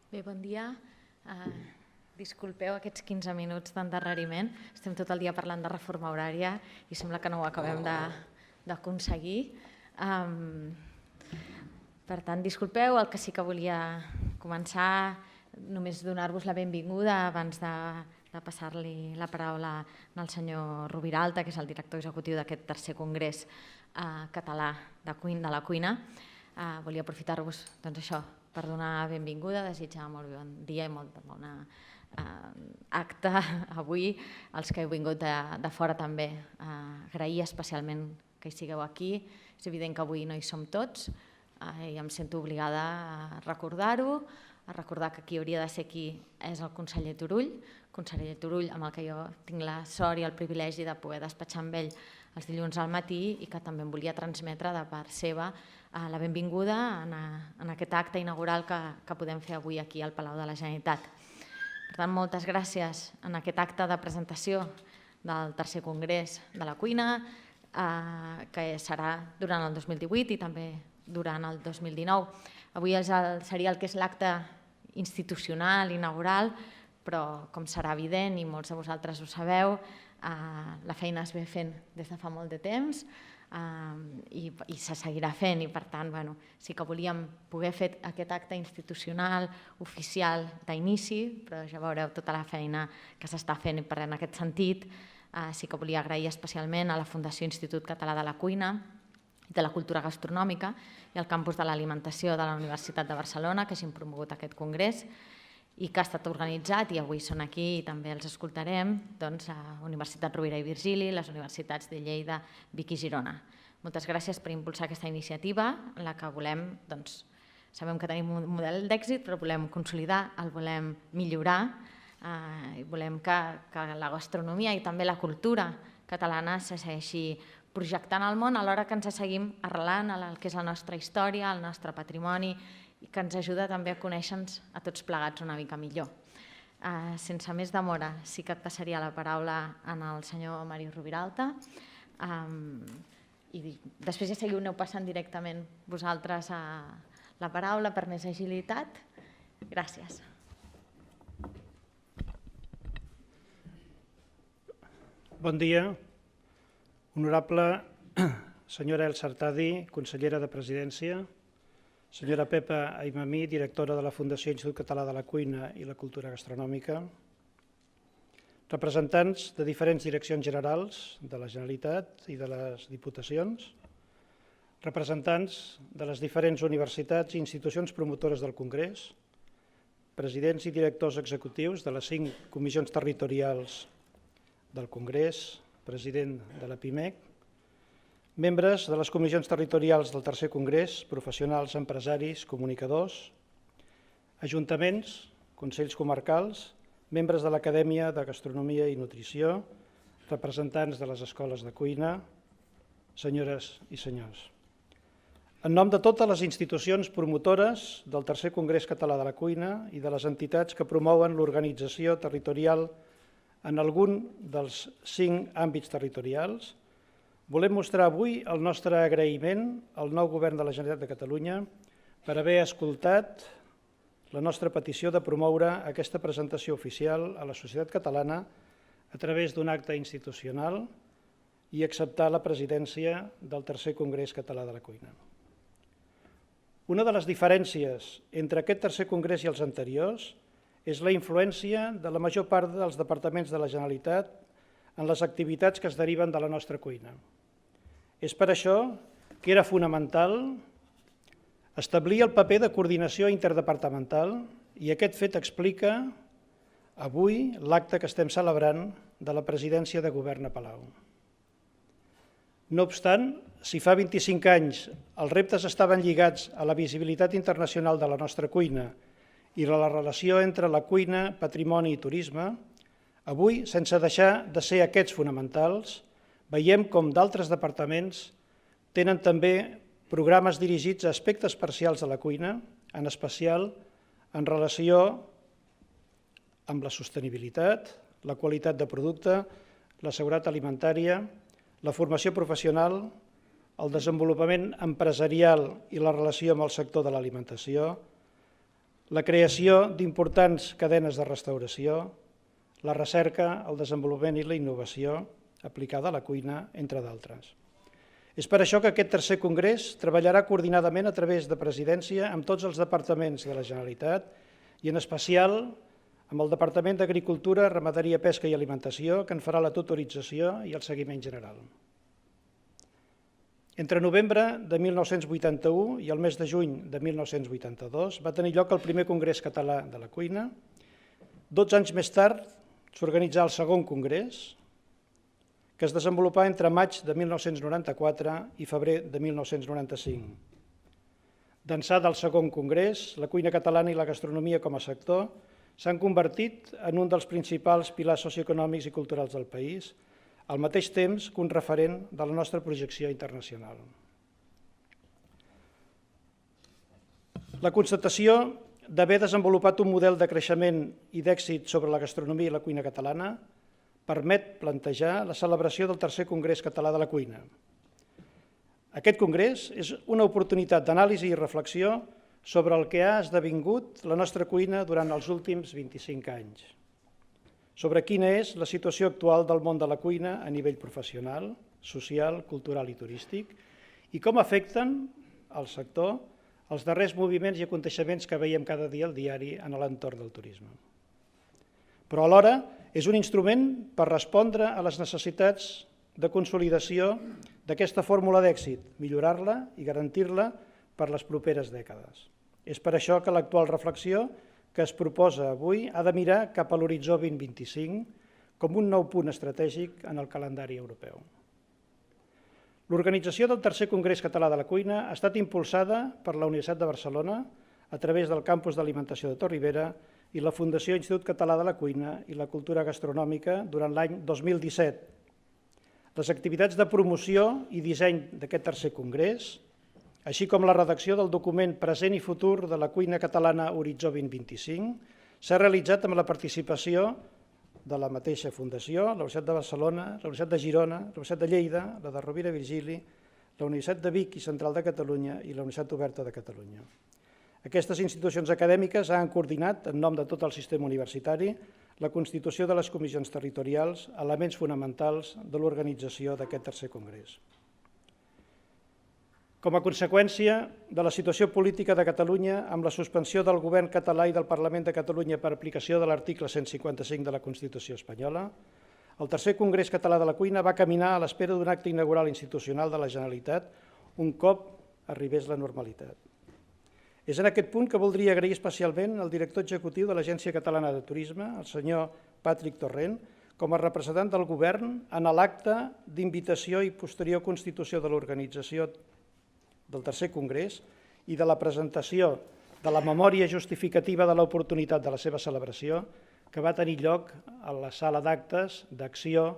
Bé, bon dia. Disculpeu aquests 15 minuts d'endarreriment. Estem tot el dia parlant de reforma horària i sembla que no ho acabem d'aconseguir. Per tant, disculpeu. El que sí que volia començar, només donar-vos la benvinguda abans de passar-li la paraula al senyor Rubiralta, que és el director executiu d'aquest tercer congrés català de la cuina. Volia aprofitar-vos per donar benvinguda, desitjar molt bon dia i molt bona acte avui als que heu vingut de fora també. Agrair especialment que hi sigueu aquí. És evident que avui no hi som tots i em sento obligada a recordar-ho, a recordar que qui hauria de ser aquí és el conseller Turull, amb el que jo tinc la sort i el privilegi de poder despatxar amb ell els dilluns al matí i que també em volia transmetre de part seva la benvinguda en aquest acte inaugural que podem fer avui aquí al Palau de la Generalitat. Per tant, moltes gràcies en aquest acte de presentació del tercer congrés de la cuina, que serà durant el 2018 i també durant el 2019. Avui seria el que és l'acte institucional, inaugural, però com serà evident i molts de vosaltres ho sabeu, la feina es ve fent des de fa molt de temps i se seguirà fent i per tant sí que volíem poder fer aquest acte institucional, oficial d'inici, però ja veureu tota la feina que s'està fent i per en aquest sentit sí que volia agrair especialment a la Fundació Institut Català de la Cuina i de la Cultura Gastronòmica i al Campus de l'Alimentació de la Universitat de Barcelona que hagin promogut aquest congrés i que ha estat organitzat, i avui són aquí i també els escoltarem, la Universitat Rovira i Virgili, les universitats de Lleida, Vic i Girona. Moltes gràcies per impulsar aquesta iniciativa en la que volem, sabem que tenim un model d'èxit, però volem consolidar, el volem millorar i volem que la gastronomia i també la cultura catalana se segueixi projectant al món alhora que ens seguim arrelant al que és la nostra història, el nostre patrimoni i que ens ajuda també a conèixer-nos a tots plegats una mica millor. Sense més demora, sí que et passaria la paraula al senyor Mari Rubiralta i després ja seguiu, aneu passant directament vosaltres la paraula per més agilitat. Gràcies. Bon dia. Honorable senyora Elsa Artadi, consellera de Presidència, senyora Pepa Aimamí, directora de la Fundació Institut Català de la Cuina i la Cultura Gastronòmica, representants de diferents direccions generals de la Generalitat i de les Diputacions, representants de les diferents universitats i institucions promotores del Congrés, presidents i directors executius de les 5 comissions territorials del Congrés, president de la PIMEC, membres de les comissions territorials del tercer congrés, professionals, empresaris, comunicadors, ajuntaments, consells comarcals, membres de l'Acadèmia de Gastronomia i Nutrició, representants de les escoles de cuina, senyores i senyors. En nom de totes les institucions promotores del tercer congrés català de la cuina i de les entitats que promouen l'organització territorial en algun dels 5 àmbits territorials, volem mostrar avui el nostre agraïment al nou govern de la Generalitat de Catalunya per haver escoltat la nostra petició de promoure aquesta presentació oficial a la societat catalana a través d'un acte institucional i acceptar la presidència del tercer congrés català de la cuina. Una de les diferències entre aquest tercer congrés i els anteriors és la influència de la major part dels departaments de la Generalitat en les activitats que es deriven de la nostra cuina. És per això que era fonamental establir el paper de coordinació interdepartamental i aquest fet explica avui l'acte que estem celebrant de la presidència de govern a Palau. No obstant, si fa 25 anys els reptes estaven lligats a la visibilitat internacional de la nostra cuina i a la relació entre la cuina, patrimoni i turisme, avui, sense deixar de ser aquests fonamentals, veiem com d'altres departaments tenen també programes dirigits a aspectes parcials de la cuina, en especial en relació amb la sostenibilitat, la qualitat de producte, la seguretat alimentària, la formació professional, el desenvolupament empresarial i la relació amb el sector de l'alimentació, la creació d'importants cadenes de restauració, la recerca, el desenvolupament i la innovació aplicada a la cuina, entre d'altres. És per això que aquest tercer congrés treballarà coordinadament a través de presidència amb tots els departaments de la Generalitat i en especial amb el Departament d'Agricultura, Ramaderia, Pesca i Alimentació, que en farà la tutorització i el seguiment general. Entre novembre de 1981 i el mes de juny de 1982 va tenir lloc el primer Congrés Català de la Cuina. 12 anys més tard s'organitzà el segon congrés, que es desenvolupà entre maig de 1994 i febrer de 1995. D'ençà del segon congrés, la cuina catalana i la gastronomia com a sector s'han convertit en un dels principals pilars socioeconòmics i culturals del país, al mateix temps que un referent de la nostra projecció internacional. La constatació d'haver desenvolupat un model de creixement i d'èxit sobre la gastronomia i la cuina catalana permet plantejar la celebració del tercer Congrés Català de la Cuina. Aquest congrés és una oportunitat d'anàlisi i reflexió sobre el que ha esdevingut la nostra cuina durant els últims 25 anys, sobre quina és la situació actual del món de la cuina a nivell professional, social, cultural i turístic i com afecten el sector els darrers moviments i aconteixements que veiem cada dia al diari en l'entorn del turisme. Però alhora és un instrument per respondre a les necessitats de consolidació d'aquesta fórmula d'èxit, millorar-la i garantir-la per les properes dècades. És per això que l'actual reflexió que es proposa avui ha de mirar cap a l'horitzó 2025 com un nou punt estratègic en el calendari europeu. L'organització del tercer Congrés Català de la Cuina ha estat impulsada per la Universitat de Barcelona a través del Campus d'Alimentació de Torribera i la Fundació Institut Català de la Cuina i la Cultura Gastronòmica durant l'any 2017. Les activitats de promoció i disseny d'aquest tercer congrés, així com la redacció del document Present i futur de la cuina catalana Horitzó 2025, s'ha realitzat amb la participació de la mateixa Fundació, la Universitat de Barcelona, la Universitat de Girona, la Universitat de Lleida, la de Rovira i Virgili, la Universitat de Vic i Central de Catalunya i la Universitat Oberta de Catalunya. Aquestes institucions acadèmiques han coordinat, en nom de tot el sistema universitari, la constitució de les comissions territorials, elements fonamentals de l'organització d'aquest tercer congrés. Com a conseqüència de la situació política de Catalunya, amb la suspensió del govern català i del Parlament de Catalunya per aplicació de l'article 155 de la Constitució espanyola, el tercer Congrés Català de la Cuina va caminar a l'espera d'un acte inaugural institucional de la Generalitat un cop arribés la normalitat. És en aquest punt que voldria agrair especialment al director executiu de l'Agència Catalana de Turisme, el senyor Patrick Torrent, com a representant del govern en l'acte d'invitació i posterior constitució de l'organització del tercer congrés i de la presentació de la memòria justificativa de l'oportunitat de la seva celebració, que va tenir lloc a la sala d'actes d'Acció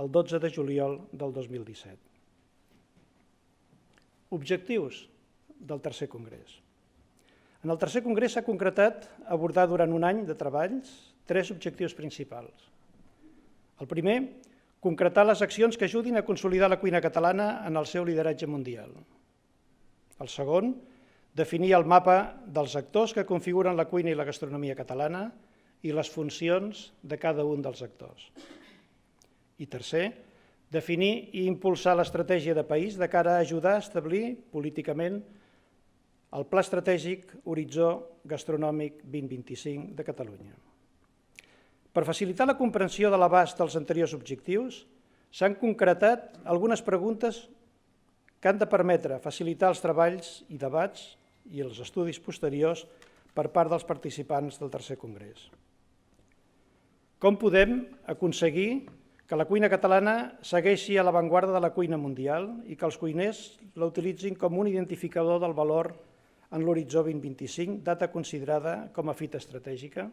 el 12 de juliol del 2017. Objectius del tercer congrés. En el tercer congrés s'ha concretat abordar durant un any de treballs 3 objectius principals. El primer, concretar les accions que ajudin a consolidar la cuina catalana en el seu lideratge mundial. El segon, definir el mapa dels actors que configuren la cuina i la gastronomia catalana i les funcions de cada un dels actors. I tercer, definir i impulsar l'estratègia de país de cara a ajudar a establir políticament el Pla Estratègic Horitzó Gastronòmic 2025 de Catalunya. Per facilitar la comprensió de l'abast dels anteriors objectius, s'han concretat algunes preguntes que han de permetre facilitar els treballs i debats i els estudis posteriors per part dels participants del tercer congrés. Com podem aconseguir que la cuina catalana segueixi a l'avantguarda de la cuina mundial i que els cuiners la utilitzin com un identificador del valor en l'Horitzó 2025, data considerada com a fita estratègica?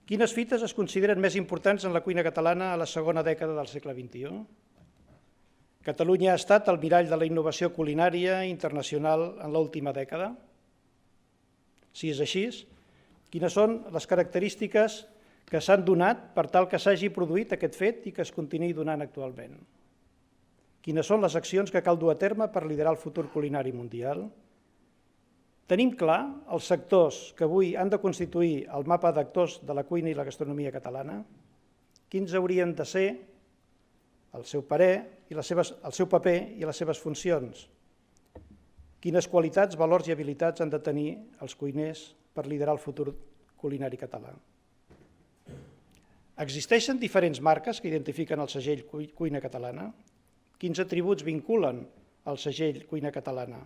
Quines fites es consideren més importants en la cuina catalana a la segona dècada del segle XXI? Catalunya ha estat el mirall de la innovació culinària internacional en l'última dècada? Si és així, quines són les característiques que s'han donat per tal que s'hagi produït aquest fet i que es continuï donant actualment? Quines són les accions que cal dur a terme per liderar el futur culinari mundial? Tenim clar els sectors que avui han de constituir el mapa d'actors de la cuina i la gastronomia catalana, quins haurien de ser el seu paper i les seves funcions, quines qualitats, valors i habilitats han de tenir els cuiners per liderar el futur culinari català. Existeixen diferents marques que identifiquen el segell Cuina Catalana? Quins atributs vinculen el segell Cuina Catalana?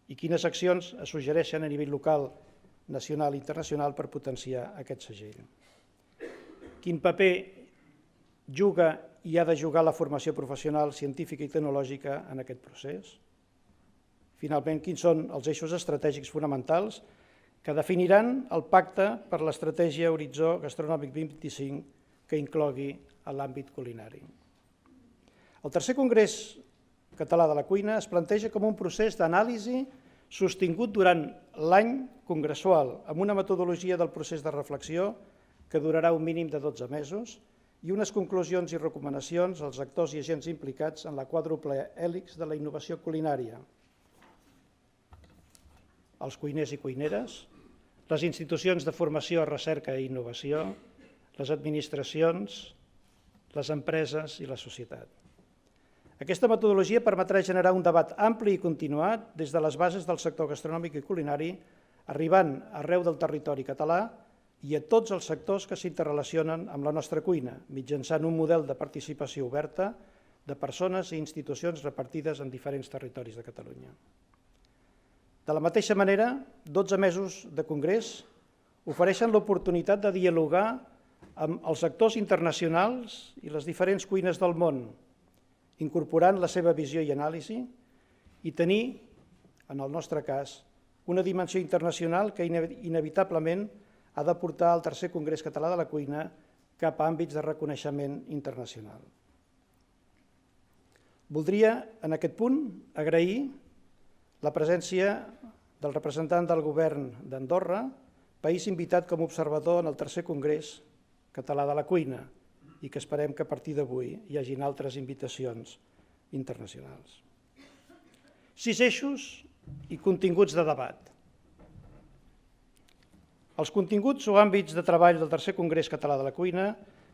I quines accions es suggereixen a nivell local, nacional i internacional per potenciar aquest segell? Quin paper juga i ha de jugar la formació professional, científica i tecnològica en aquest procés? Finalment, quins són els eixos estratègics fonamentals que definiran el pacte per l'estratègia Horitzó Gastronòmic 2025 que inclogui l'àmbit culinari? El tercer Congrés Català de la Cuina es planteja com un procés d'anàlisi sostingut durant l'any congressual, amb una metodologia del procés de reflexió que durarà un mínim de 12 mesos i unes conclusions i recomanacions als actors i agents implicats en la quàdruple hèlix de la innovació culinària: els cuiners i cuineres, les institucions de formació, recerca i innovació, les administracions, les empreses i la societat. Aquesta metodologia permetrà generar un debat ampli i continuat des de les bases del sector gastronòmic i culinari, arribant arreu del territori català i a tots els sectors que s'interrelacionen amb la nostra cuina, mitjançant un model de participació oberta de persones i institucions repartides en diferents territoris de Catalunya. De la mateixa manera, 12 mesos de congrés ofereixen l'oportunitat de dialogar amb els actors internacionals i les diferents cuines del món, incorporant la seva visió i anàlisi i tenir, en el nostre cas, una dimensió internacional que inevitablement ha de portar el tercer Congrés Català de la Cuina cap a àmbits de reconeixement internacional. Voldria, en aquest punt, agrair la presència del representant del govern d'Andorra, país invitat com a observador en el tercer Congrés Català de la Cuina, i que esperem que a partir d'avui hi hagin altres invitacions internacionals. 6 eixos i continguts de debat. Els continguts o àmbits de treball del tercer Congrés Català de la Cuina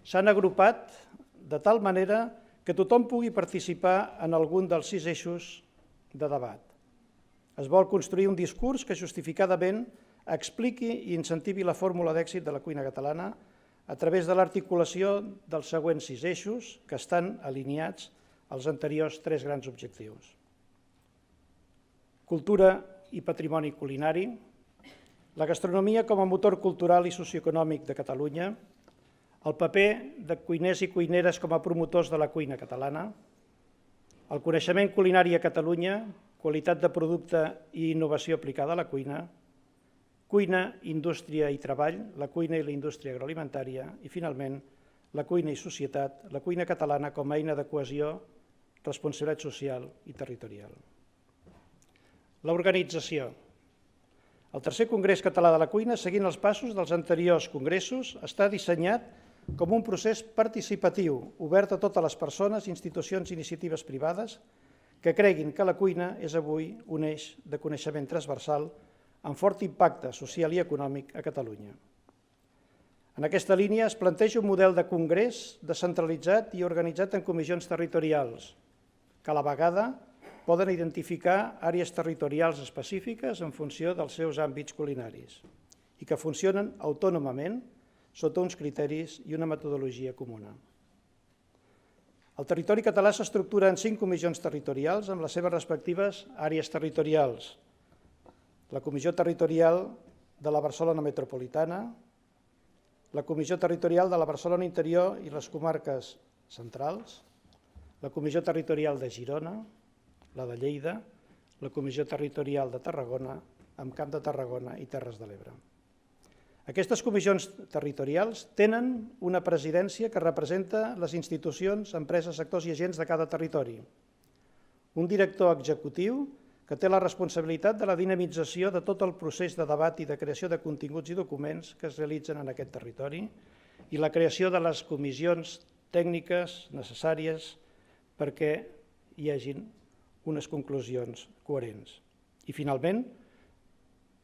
s'han agrupat de tal manera que tothom pugui participar en algun dels 6 eixos de debat. Es vol construir un discurs que justificadament expliqui i incentivi la fórmula d'èxit de la cuina catalana a través de l'articulació dels següents 6 eixos que estan alineats als anteriors 3 grans objectius. Cultura i patrimoni culinari, la gastronomia com a motor cultural i socioeconòmic de Catalunya, el paper de cuiners i cuineres com a promotors de la cuina catalana, el coneixement culinari a Catalunya, qualitat de producte i innovació aplicada a la cuina, cuina, indústria i treball, la cuina i la indústria agroalimentària i, finalment, la cuina i societat, la cuina catalana com a eina de cohesió, responsabilitat social i territorial. L'organització. El tercer Congrés Català de la Cuina, seguint els passos dels anteriors congressos, està dissenyat com un procés participatiu, obert a totes les persones, institucions i iniciatives privades que creguin que la cuina és avui un eix de coneixement transversal amb fort impacte social i econòmic a Catalunya. En aquesta línia es planteja un model de congrés descentralitzat i organitzat en comissions territorials, que a la vegada poden identificar àrees territorials específiques en funció dels seus àmbits culinaris i que funcionen autònomament sota uns criteris i una metodologia comuna. El territori català s'estructura en 5 comissions territorials amb les seves respectives àrees territorials: la Comissió Territorial de la Barcelona Metropolitana, la Comissió Territorial de la Barcelona Interior i les comarques centrals, la Comissió Territorial de Girona, la de Lleida, la Comissió Territorial de Tarragona, amb Camp de Tarragona i Terres de l'Ebre. Aquestes comissions territorials tenen una presidència que representa les institucions, empreses, sectors i agents de cada territori, un director executiu que té la responsabilitat de la dinamització de tot el procés de debat i de creació de continguts i documents que es realitzen en aquest territori i la creació de les comissions tècniques necessàries perquè hi hagin unes conclusions coherents. I finalment,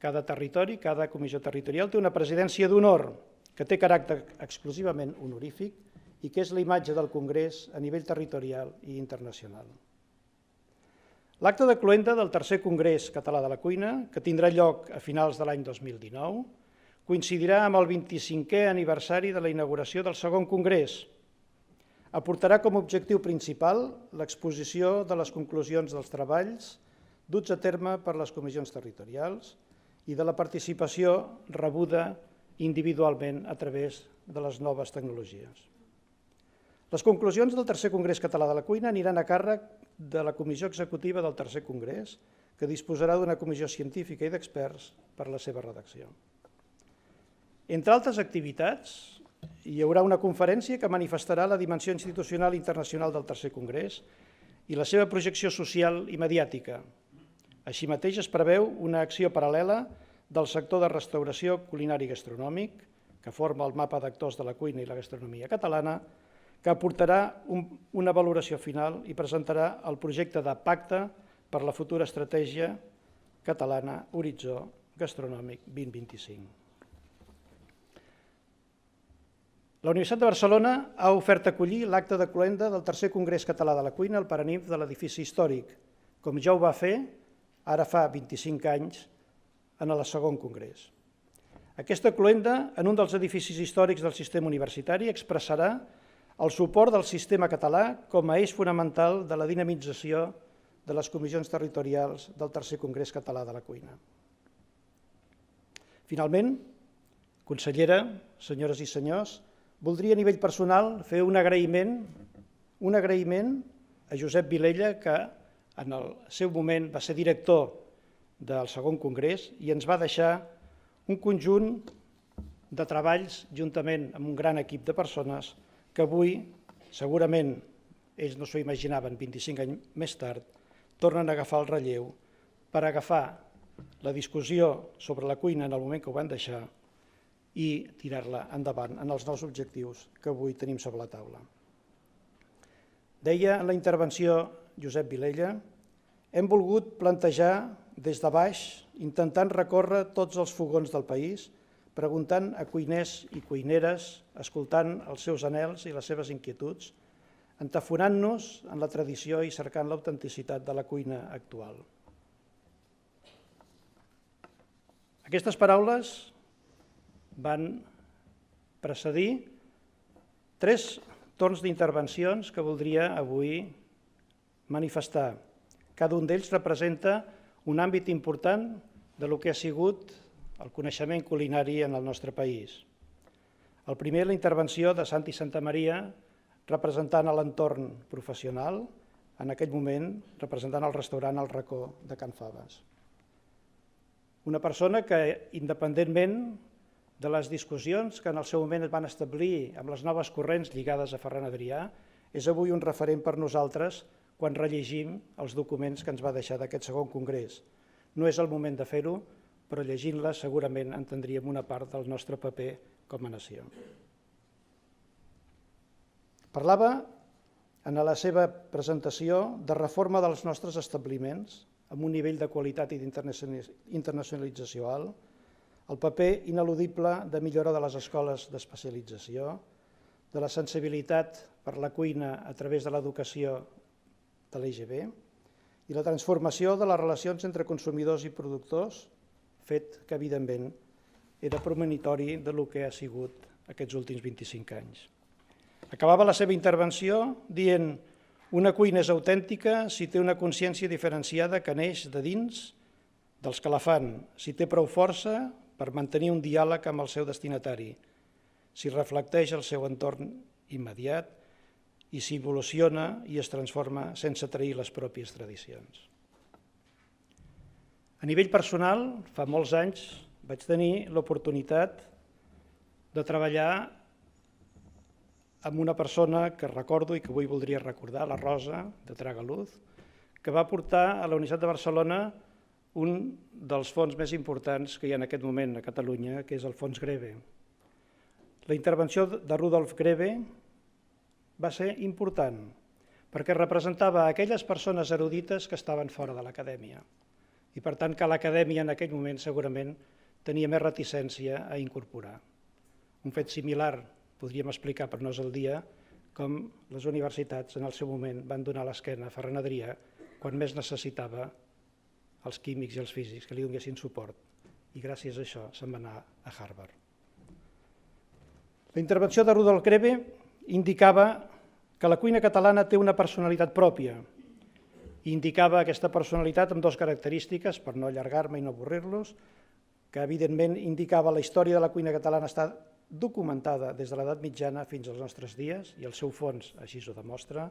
Cada territori, cada comissió territorial té una presidència d'honor que té caràcter exclusivament honorífic i que és la imatge del Congrés a nivell territorial i internacional. L'acte de cloenda del tercer Congrés Català de la Cuina, que tindrà lloc a finals de l'any 2019, coincidirà amb el 25è aniversari de la inauguració del segon Congrés. Aportarà com a objectiu principal l'exposició de les conclusions dels treballs duts a terme per les comissions territorials i de la participació rebuda individualment a través de les noves tecnologies. Les conclusions del tercer Congrés Català de la Cuina aniran a càrrec de la Comissió Executiva del tercer Congrés, que disposarà d'una comissió científica i d'experts per a la seva redacció. Entre altres activitats, hi haurà una conferència que manifestarà la dimensió institucional i internacional del tercer Congrés i la seva projecció social i mediàtica. Així mateix es preveu una acció paral·lela del sector de restauració culinari i gastronòmic, que forma el mapa d'actors de la cuina i la gastronomia catalana, que aportarà una valoració final i presentarà el projecte de pacte per la futura estratègia catalana Horitzó Gastronòmic 2025. La Universitat de Barcelona ha ofert acollir l'acte de cloenda del tercer Congrés Català de la Cuina al Paranimf de l'edifici històric, com ja ho va fer ara fa 25 anys en el segon Congrés. Aquesta cloenda, en un dels edificis històrics del sistema universitari, expressarà el suport del sistema català com a eix fonamental de la dinamització de les comissions territorials del tercer Congrés Català de la Cuina. Finalment, consellera, senyores i senyors, voldria a nivell personal fer un agraïment a Josep Vilella, que en el seu moment va ser director del segon Congrés i ens va deixar un conjunt de treballs juntament amb un gran equip de persones que avui, segurament, ells no s'ho imaginaven 25 anys més tard, tornen a agafar el relleu per agafar la discussió sobre la cuina en el moment que ho van deixar i tirar-la endavant en els nous objectius que avui tenim sobre la taula. Deia en la intervenció Josep Vilella, hem volgut plantejar des de baix, intentant recórrer tots els fogons del país, preguntant a cuiners i cuineres, escoltant els seus anhels i les seves inquietuds, entafonant-nos en la tradició i cercant l'autenticitat de la cuina actual. Aquestes paraules van precedir 3 torns d'intervencions que voldria avui manifestar. Cada un d'ells representa un àmbit important de lo que ha sigut el coneixement culinari en el nostre país. El primer, la intervenció de Santi Santamaria, representant l'entorn professional, en aquell moment representant el restaurant El Racó de Can Faves. Una persona que, independentment de les discussions que en el seu moment es van establir amb les noves corrents lligades a Ferran Adrià, és avui un referent per nosaltres quan rellegim els documents que ens va deixar d'aquest segon congrés. No és el moment de fer-ho, però llegint-la segurament entendríem una part del nostre paper com a nació. Parlava en la seva presentació de reforma dels nostres establiments amb un nivell de qualitat i d'internacionalització alt, el paper ineludible de millora de les escoles d'especialització, de la sensibilitat per la cuina a través de l'educació de l'EGB i la transformació de les relacions entre consumidors i productors, fet que, evidentment, era premonitori del que ha sigut aquests últims 25 anys. Acabava la seva intervenció dient: una cuina és autèntica si té una consciència diferenciada que neix de dins dels que la fan, si té prou força per mantenir un diàleg amb el seu destinatari, si reflecteix el seu entorn immediat i si evoluciona i es transforma sense trair les pròpies tradicions. A nivell personal, fa molts anys vaig tenir l'oportunitat de treballar amb una persona que recordo i que avui voldria recordar, la Rosa de Tragaluz, que va portar a la Universitat de Barcelona un dels fons més importants que hi ha en aquest moment a Catalunya, que és el Fons Greve. La intervenció de Rudolf Greve va ser important perquè representava aquelles persones erudites que estaven fora de l'acadèmia, i per tant que l'acadèmia en aquell moment segurament tenia més reticència a incorporar. Un fet similar podríem explicar, però no és el dia, com les universitats en el seu moment van donar l'esquena a Ferran Adrià quan més necessitava els químics i els físics que li donessin suport, i gràcies a això se'n va anar a Harvard. La intervenció de Rudolf Grebe indicava que la cuina catalana té una personalitat pròpia, i indicava aquesta personalitat amb dues característiques, per no allargar-me i no avorrir-los, que evidentment indicava la història de la cuina catalana està documentada des de l'edat mitjana fins als nostres dies, i el seu fons així ho demostra.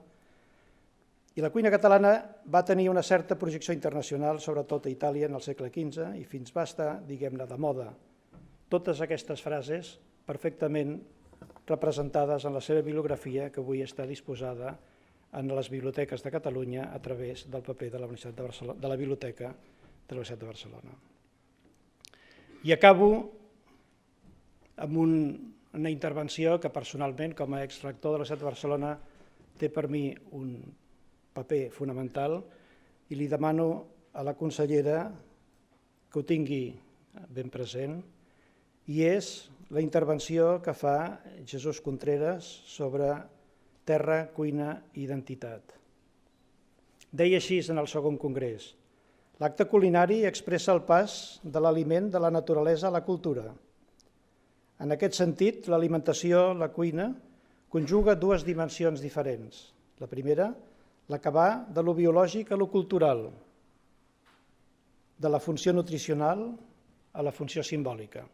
I la cuina catalana va tenir una certa projecció internacional, sobretot a Itàlia en el segle XV, i fins va estar, diguem-ne, de moda. Totes aquestes frases perfectament representades en la seva bibliografia, que avui està disposada en les biblioteques de Catalunya a través del paper de la Biblioteca de la Universitat de Barcelona. I acabo amb una intervenció que personalment, com a exrector de la Universitat de Barcelona, té per mi un paper fonamental, i li demano a la consellera que ho tingui ben present, i és la intervenció que fa Jesús Contreras sobre terra, cuina i identitat. Deia així en el segon congrés: l'acte culinari expressa el pas de l'aliment de la naturalesa a la cultura. En aquest sentit, l'alimentació, la cuina, conjuga dues dimensions diferents. La primera, la que va de lo biològic a lo cultural, de la funció nutricional a la funció simbòlica.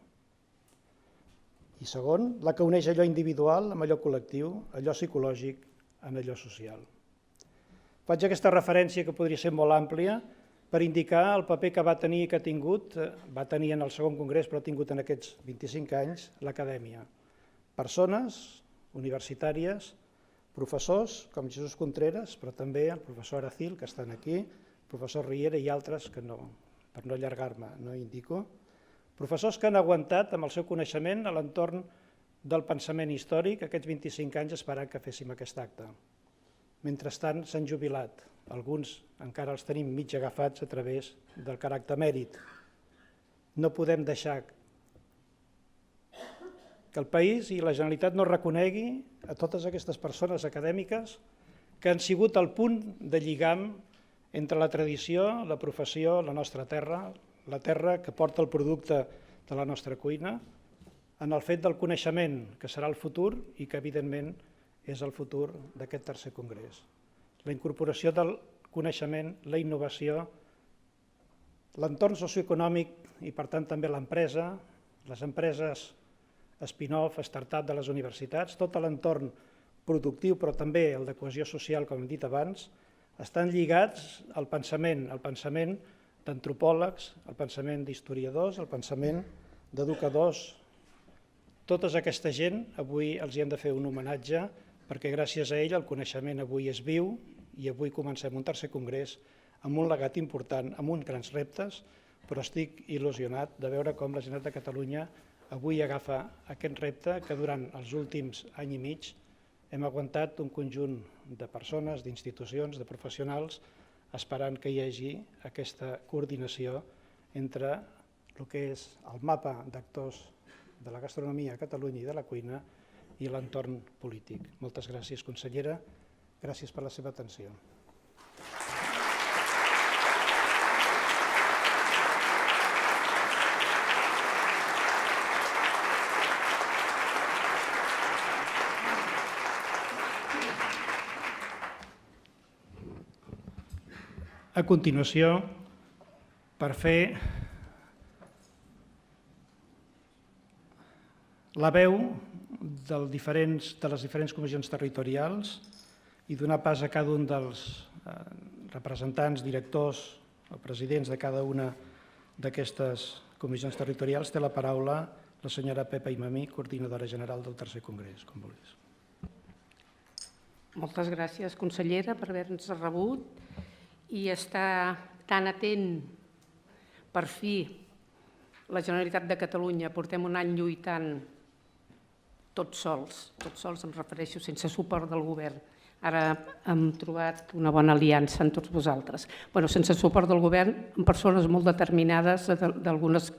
I segon, la que uneix allò individual amb allò col·lectiu, allò psicològic amb allò social. Faig aquesta referència, que podria ser molt àmplia, per indicar el paper que va tenir i que ha tingut, va tenir en el segon congrés, però ha tingut en aquests 25 anys, l'acadèmia. Persones universitàries, professors com Jesús Contreras, però també el professor Aracil, que estan aquí, el professor Riera i altres que no, per no allargar-me, no indico. Professors que han aguantat amb el seu coneixement a l'entorn del pensament històric aquests 25 anys esperant que féssim aquest acte. Mentrestant s'han jubilat, alguns encara els tenim mig agafats a través del caràcter mèrit. No podem deixar que el país i la Generalitat no reconegui a totes aquestes persones acadèmiques que han sigut el punt de lligam entre la tradició, la professió, la nostra terra, la terra que porta el producte de la nostra cuina, en el fet del coneixement, que serà el futur i que evidentment és el futur d'aquest tercer congrés. La incorporació del coneixement, la innovació, l'entorn socioeconòmic i per tant també l'empresa, les empreses spin-off, start-up de les universitats, tot l'entorn productiu però també el de cohesió social, com hem dit abans, estan lligats al pensament d'antropòlegs, el pensament d'historiadors, el pensament d'educadors. Tota aquesta gent avui els hi hem de fer un homenatge perquè gràcies a ell el coneixement avui és viu i avui comencem un tercer congrés amb un legat important, amb uns grans reptes, però estic il·lusionat de veure com la Generalitat de Catalunya avui agafa aquest repte que durant els últims any i mig hem aguantat un conjunt de persones, d'institucions, de professionals, esperant que hi hagi aquesta coordinació entre el que és el mapa d'actors de la gastronomia a Catalunya i de la cuina i l'entorn polític. Moltes gràcies, consellera. Gràcies per la seva atenció. A continuació, per fer la veu de les diferents comissions territorials i donar pas a cada un dels representants, directors o presidents de cada una d'aquestes comissions territorials, té la paraula la senyora Pepa Imamí, coordinadora general del tercer congrés, com vulguis. Moltes gràcies, consellera, per haver-nos rebut i estar tan atent. Per fi, la Generalitat de Catalunya portem un any lluitant tots sols em refereixo, sense suport del govern, Ara hem trobat una bona aliança amb tots vosaltres. Sense el suport del govern, amb persones molt determinades d'alguns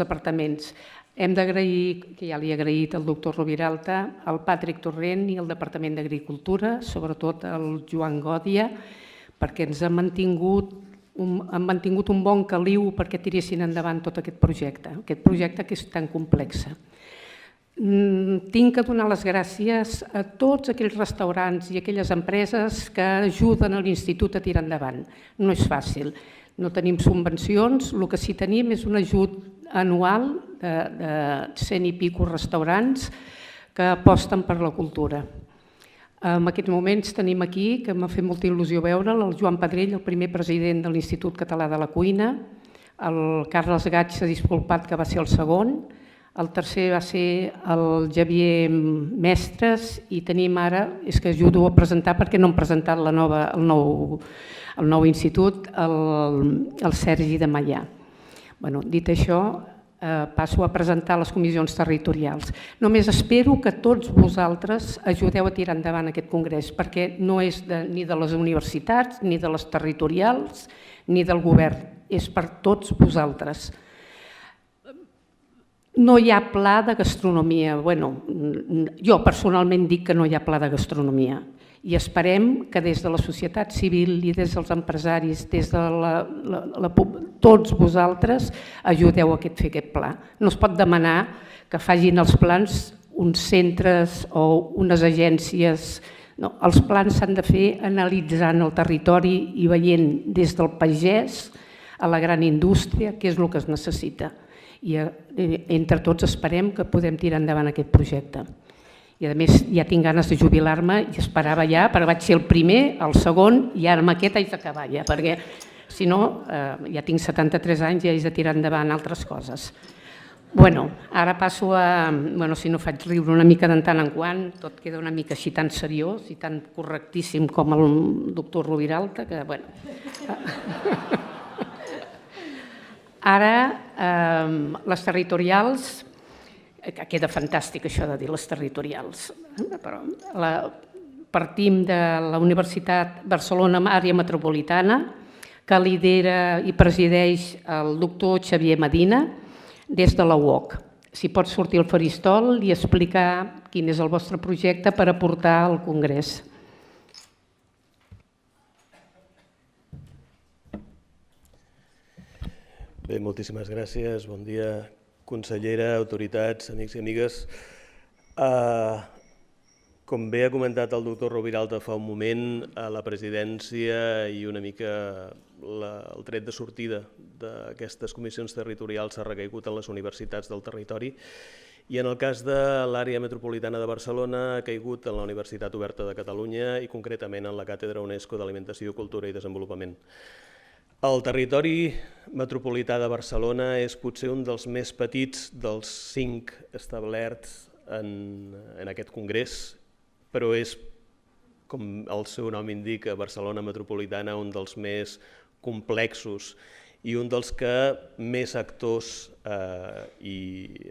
departaments. Hem d'agrair, que ja li he agraït al doctor Roviralta, al Patrick Torrent i al Departament d'Agricultura, sobretot al Joan Gòdia, perquè ens han mantingut un bon caliu perquè tiressin endavant tot aquest projecte que és tan complex. Tinc que donar les gràcies a tots aquells restaurants i aquelles empreses que ajuden a l'Institut a tirar endavant. No és fàcil, no tenim subvencions, el que sí tenim és un ajut anual de 100 i pico restaurants que aposten per la cultura. En aquests moments tenim aquí, que m'ha fet molta il·lusió veure'l, el Joan Pedrell, el primer president de l'Institut Català de la Cuina, el Carles Gaig s'ha disculpat que va ser el segon, el tercer va ser el Javier Mestres i tenim ara, és que ajudo a presentar perquè no hem presentat el nou institut, el Sergi de Maià. Dit això, passo a presentar les comissions territorials. Només espero que tots vosaltres ajudeu a tirar endavant aquest congrés, perquè no és ni de les universitats, ni de les territorials, ni del govern, és per tots vosaltres. No hi ha pla de gastronomia. Jo personalment dic que no hi ha pla de gastronomia i esperem que des de la societat civil i des dels empresaris, des de tots vosaltres, ajudeu a fer aquest pla. No es pot demanar que facin els plans uns centres o unes agències. No, els plans s'han de fer analitzant el territori i veient des del pagès a la gran indústria què és el que es necessita. I entre tots esperem que podem tirar endavant aquest projecte. I a més ja tinc ganes de jubilar-me i esperava ja, perquè vaig ser el primer, el segon i ara amb aquest haig d'acabar ja, perquè si no ja tinc 73 anys i haig de tirar endavant altres coses. Ara passo a, si no faig riure una mica de tant en quant, tot queda una mica així tan seriós i tan correctíssim com el doctor Roviralta, que Ara, les territorials, queda fantàstic això de dir les territorials, però partim de la Universitat Barcelona Àrea Metropolitana, que lidera i presideix el doctor Xavier Medina des de la UOC. Si pot sortir al faristol i explicar quin és el vostre projecte per aportar al Congrés. Bé, moltíssimes gràcies. Bon dia, consellera, autoritats, amics i amigues. Com bé ha comentat el doctor Roviralta fa un moment, la presidència i una mica el tret de sortida d'aquestes comissions territorials s'ha recaigut en les universitats del territori i en el cas de l'àrea metropolitana de Barcelona ha caigut en la Universitat Oberta de Catalunya i concretament en la Càtedra UNESCO d'Alimentació, Cultura i Desenvolupament. El territori metropolità de Barcelona és potser un dels més petits dels 5 establerts en aquest congrés, però és, com el seu nom indica, Barcelona metropolitana, un dels més complexos i un dels que més actors hi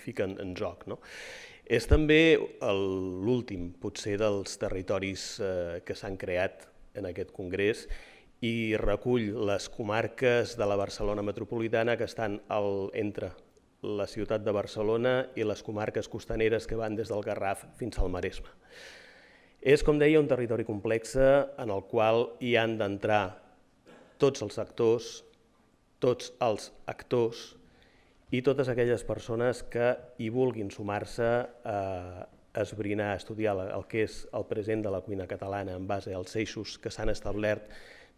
fiquen en joc. És també l'últim, potser, dels territoris que s'han creat en aquest congrés i recull les comarques de la Barcelona metropolitana que estan entre la ciutat de Barcelona i les comarques costaneres que van des del Garraf fins al Maresme. És, com deia, un territori complex en el qual hi han d'entrar tots els actors, tots els actors i totes aquelles persones que hi vulguin sumar-se a esbrinar, a estudiar el que és el present de la cuina catalana en base als eixos que s'han establert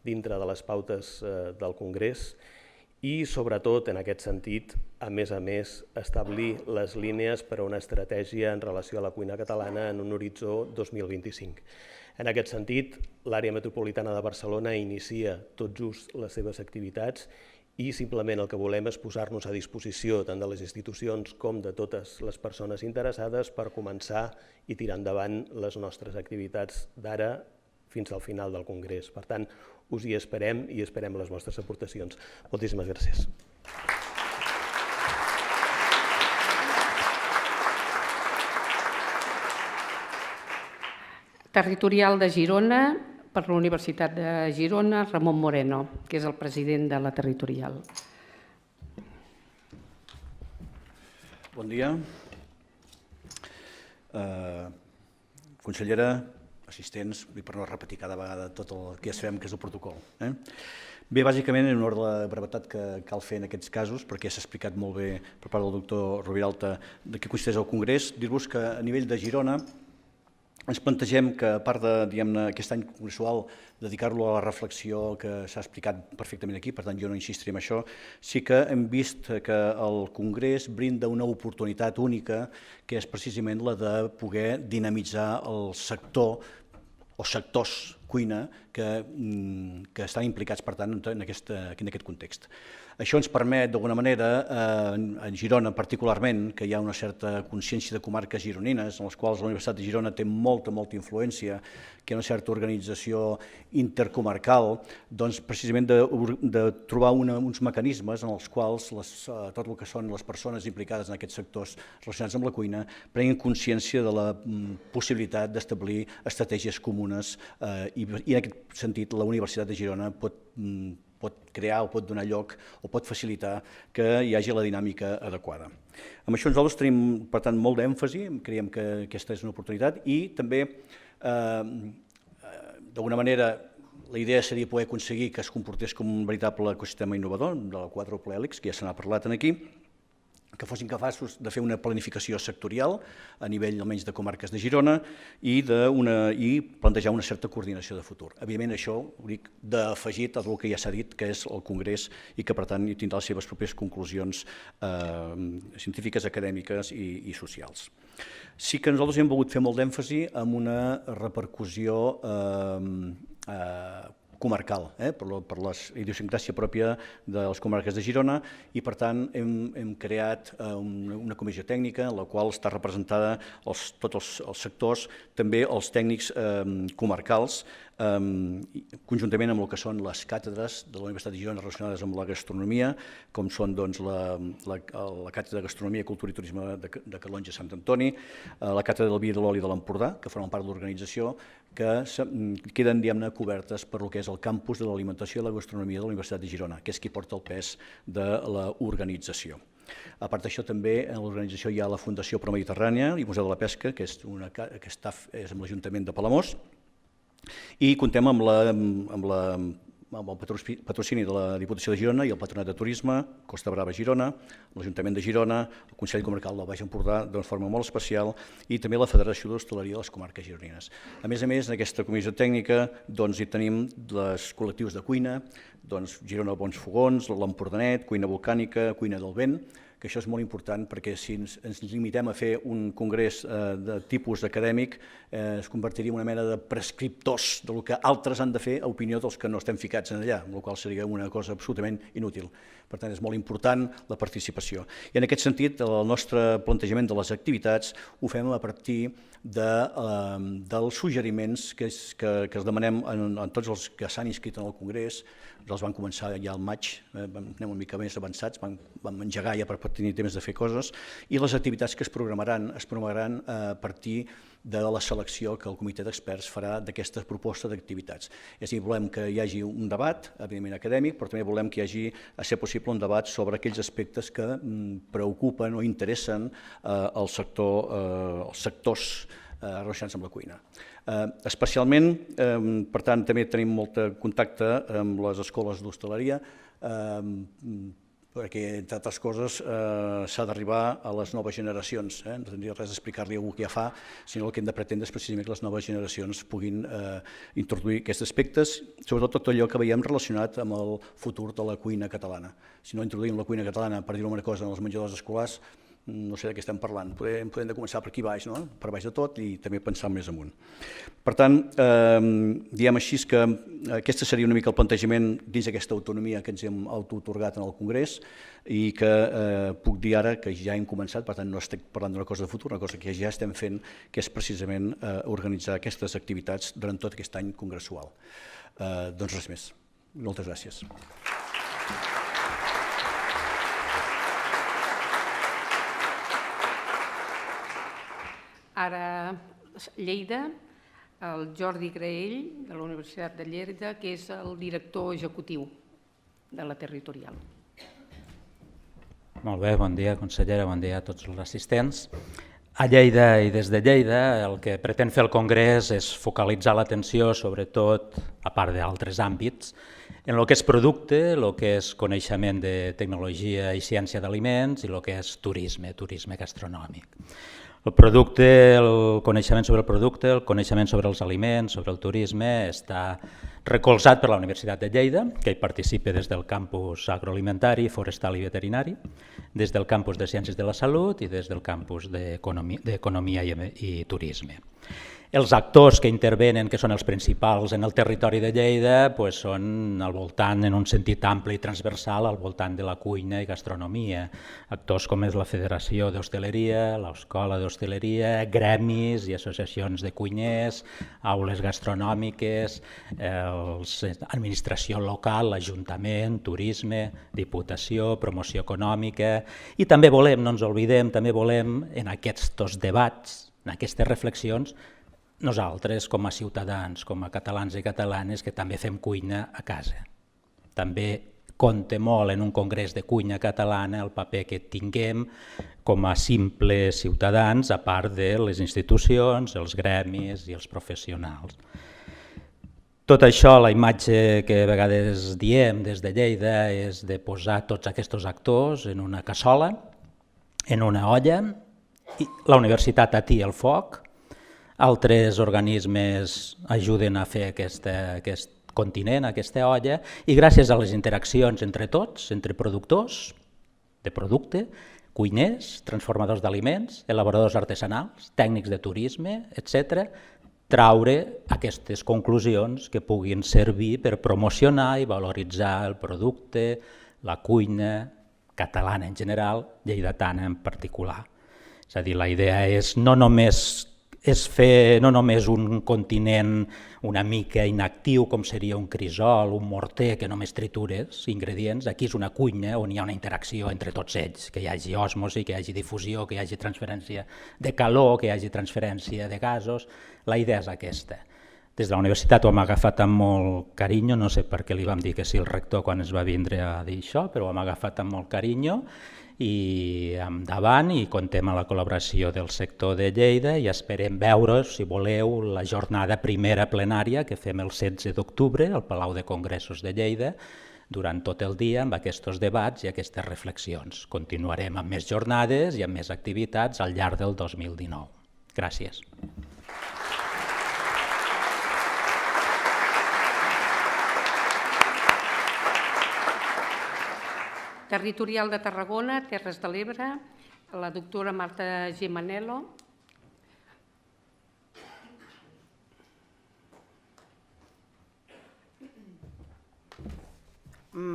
dintre de les pautes del Congrés i, sobretot, en aquest sentit, a més, establir les línies per a una estratègia en relació a la cuina catalana en un horitzó 2025. En aquest sentit, l'àrea metropolitana de Barcelona inicia tot just les seves activitats i simplement el que volem és posar-nos a disposició tant de les institucions com de totes les persones interessades per començar i tirar endavant les nostres activitats d'ara fins al final del Congrés. Per tant, us hi esperem i esperem les vostres aportacions. Moltíssimes gràcies. Territorial de Girona, per la Universitat de Girona, Ramon Moreno, que és el president de la territorial. Bon dia. Consellera, assistents, per no repetir cada vegada tot el que ja sabem que és el protocol. Bé, bàsicament, en honor de la brevetat que cal fer en aquests casos, perquè s'ha explicat molt bé per part del doctor Roviralta de què consisteix el Congrés, dir-vos que a nivell de Girona ens plantegem que, a part d'aquest any congressual, dedicar-lo a la reflexió que s'ha explicat perfectament aquí, per tant jo no insistiré en això, sí que hem vist que el Congrés brinda una oportunitat única, que és precisament la de poder dinamitzar el sector o sectors cuina que estan implicats, per tant, en aquest context. Això ens permet, d'alguna manera, en Girona particularment, que hi ha una certa consciència de comarques gironines, en les quals la Universitat de Girona té molta influència, que hi ha una certa organització intercomarcal, doncs precisament de trobar uns mecanismes en els quals tot el que són les persones implicades en aquests sectors relacionats amb la cuina prenguin consciència de la possibilitat d'establir estratègies comunes i en aquest sentit la Universitat de Girona pot crear o pot donar lloc o pot facilitar que hi hagi la dinàmica adequada. Amb això nosaltres tenim, per tant, molt d'èmfasi, creiem que aquesta és una oportunitat i també, d'alguna manera, la idea seria poder aconseguir que es comportés com un veritable ecosistema innovador de la 4 Hèlix, que ja se n'ha parlat aquí, que fossin capaços de fer una planificació sectorial a nivell almenys de comarques de Girona i plantejar una certa coordinació de futur. Evidentment, això ho dic d'afegit a el que ja s'ha dit, que és el Congrés i que, per tant, hi tindrà les seves properes conclusions científiques, acadèmiques i socials. Sí que nosaltres hem volgut fer molt d'èmfasi en una repercussió comarcal, per la idiosincràsia pròpia de les comarques de Girona i, per tant, hem creat una comissió tècnica en la qual està representada tots els sectors, també els tècnics comarcals, conjuntament amb el que són les càtedres de la Universitat de Girona relacionades amb la gastronomia, com són la càtedra de Gastronomia, Cultura i Turisme de Calonge Sant Antoni, la càtedra del vi i de l'oli de l'Empordà, que formen part de l'organització, que queden, diguem-ne, cobertes per el que és el campus de l'alimentació i la gastronomia de la Universitat de Girona, que és qui porta el pes de l'organització. A part d'això, també en l'organització hi ha la Fundació Promediterrània i Museu de la Pesca, que és amb l'Ajuntament de Palamós, i comptem amb el patrocini de la Diputació de Girona i el Patronat de Turisme, Costa Brava Girona, l'Ajuntament de Girona, el Consell Comarcal del Baix Empordà d'una forma molt especial i també la Federació d'Hostaleria de les Comarques Gironines. A més, en aquesta comissió tècnica hi tenim els col·lectius de cuina, Girona Bons Fogons, l'Empordanet, Cuina Volcànica, Cuina del Vent, que això és molt important perquè si ens limitem a fer un congrés de tipus acadèmic es convertiria en una mena de prescriptors del que altres han de fer a opinió dels que no estem ficats en allà, amb la qual seria una cosa absolutament inútil. Per tant, és molt important la participació. I en aquest sentit, el nostre plantejament de les activitats ho fem a partir dels suggeriments que es demanem a tots els que s'han inscrit en el congrés. Els van començar ja al maig, anem una mica més avançats, vam engegar ja per tenir temps de fer coses, i les activitats que es programaran a partir de la selecció que el comitè d'experts farà d'aquesta proposta d'activitats. És a dir, volem que hi hagi un debat, evidentment acadèmic, però també volem que hi hagi, a ser possible, un debat sobre aquells aspectes que preocupen o interessen els sectors relacionats amb la cuina. Especialment, per tant, també tenim molt contacte amb les escoles d'hostaleria, perquè, entre altres coses, s'ha d'arribar a les noves generacions. No tindria res a explicar-li a algú que ja fa, sinó el que hem de pretendre és precisament que les noves generacions puguin introduir aquests aspectes, sobretot tot allò que veiem relacionat amb el futur de la cuina catalana. Si no introduïm la cuina catalana, per dir una cosa, en els menjadors escolars, no sé de què estem parlant, podem de començar per aquí baix, per baix de tot i també pensar més amunt. Per tant, diem així que aquest seria una mica el plantejament dins d'aquesta autonomia que ens hem autoatorgat en el Congrés i que puc dir ara que ja hem començat, per tant no estic parlant d'una cosa de futur, una cosa que ja estem fent, que és precisament organitzar aquestes activitats durant tot aquest any congressual. Doncs res més. Moltes gràcies. Ara, Lleida, el Jordi Graell, de la Universitat de Lleida, que és el director executiu de la territorial. Molt bé, bon dia, consellera, bon dia a tots els assistents. A Lleida i des de Lleida el que pretén fer el Congrés és focalitzar l'atenció, sobretot, a part d'altres àmbits, en el que és producte, el que és coneixement de tecnologia i ciència d'aliments i el que és turisme, turisme gastronòmic. El producte, el coneixement sobre el producte, el coneixement sobre els aliments, sobre el turisme, està recolzat per la Universitat de Lleida, que hi participa des del campus agroalimentari, forestal i veterinari, des del campus de Ciències de la Salut i des del campus d'Economia i Turisme. Els actors que intervenen, que són els principals en el territori de Lleida, són al voltant, en un sentit ampli i transversal, al voltant de la cuina i gastronomia. Actors com és la Federació d'Hostaleria, l'Escola d'Hostaleria, gremis i associacions de cuiners, aules gastronòmiques, administració local, l'Ajuntament, turisme, Diputació, promoció econòmica, i també volem, no ens oblidem, també volem en aquests debats, en aquestes reflexions, nosaltres, com a ciutadans, com a catalans i catalanes, que també fem cuina a casa. També compta molt en un congrés de cuina catalana el paper que tinguem com a simples ciutadans, a part de les institucions, els gremis i els professionals. Tot això, la imatge que a vegades diem des de Lleida és de posar tots aquests actors en una cassola, en una olla, i la universitat atia el foc, altres organismes ajuden a fer aquest continent, aquesta olla, i gràcies a les interaccions entre tots, entre productors de producte, cuiners, transformadors d'aliments, elaboradors artesanals, tècnics de turisme, etc., traure aquestes conclusions que puguin servir per promocionar i valoritzar el producte, la cuina catalana en general, lleidatana en particular. És a dir, la idea és no només un continent una mica inactiu com seria un crisol, un morter que només tritures ingredients, aquí és una cuina on hi ha una interacció entre tots ells, que hi hagi osmosi, que hi hagi difusió, que hi hagi transferència de calor, que hi hagi transferència de gasos. La idea és aquesta. Des de la universitat ho hem agafat amb molt carinyo, no sé per què li vam dir que sí al rector quan es va vindre a dir això, però ho hem agafat amb molt carinyo i endavant, i contem amb la col·laboració del sector de Lleida i esperem veure, si voleu, la jornada primera plenària que fem el 16 d'octubre al Palau de Congressos de Lleida durant tot el dia amb aquests debats i aquestes reflexions. Continuarem amb més jornades i amb més activitats al llarg del 2019. Gràcies. Territorial de Tarragona, Terres de l'Ebre, la doctora Marta Gimanello.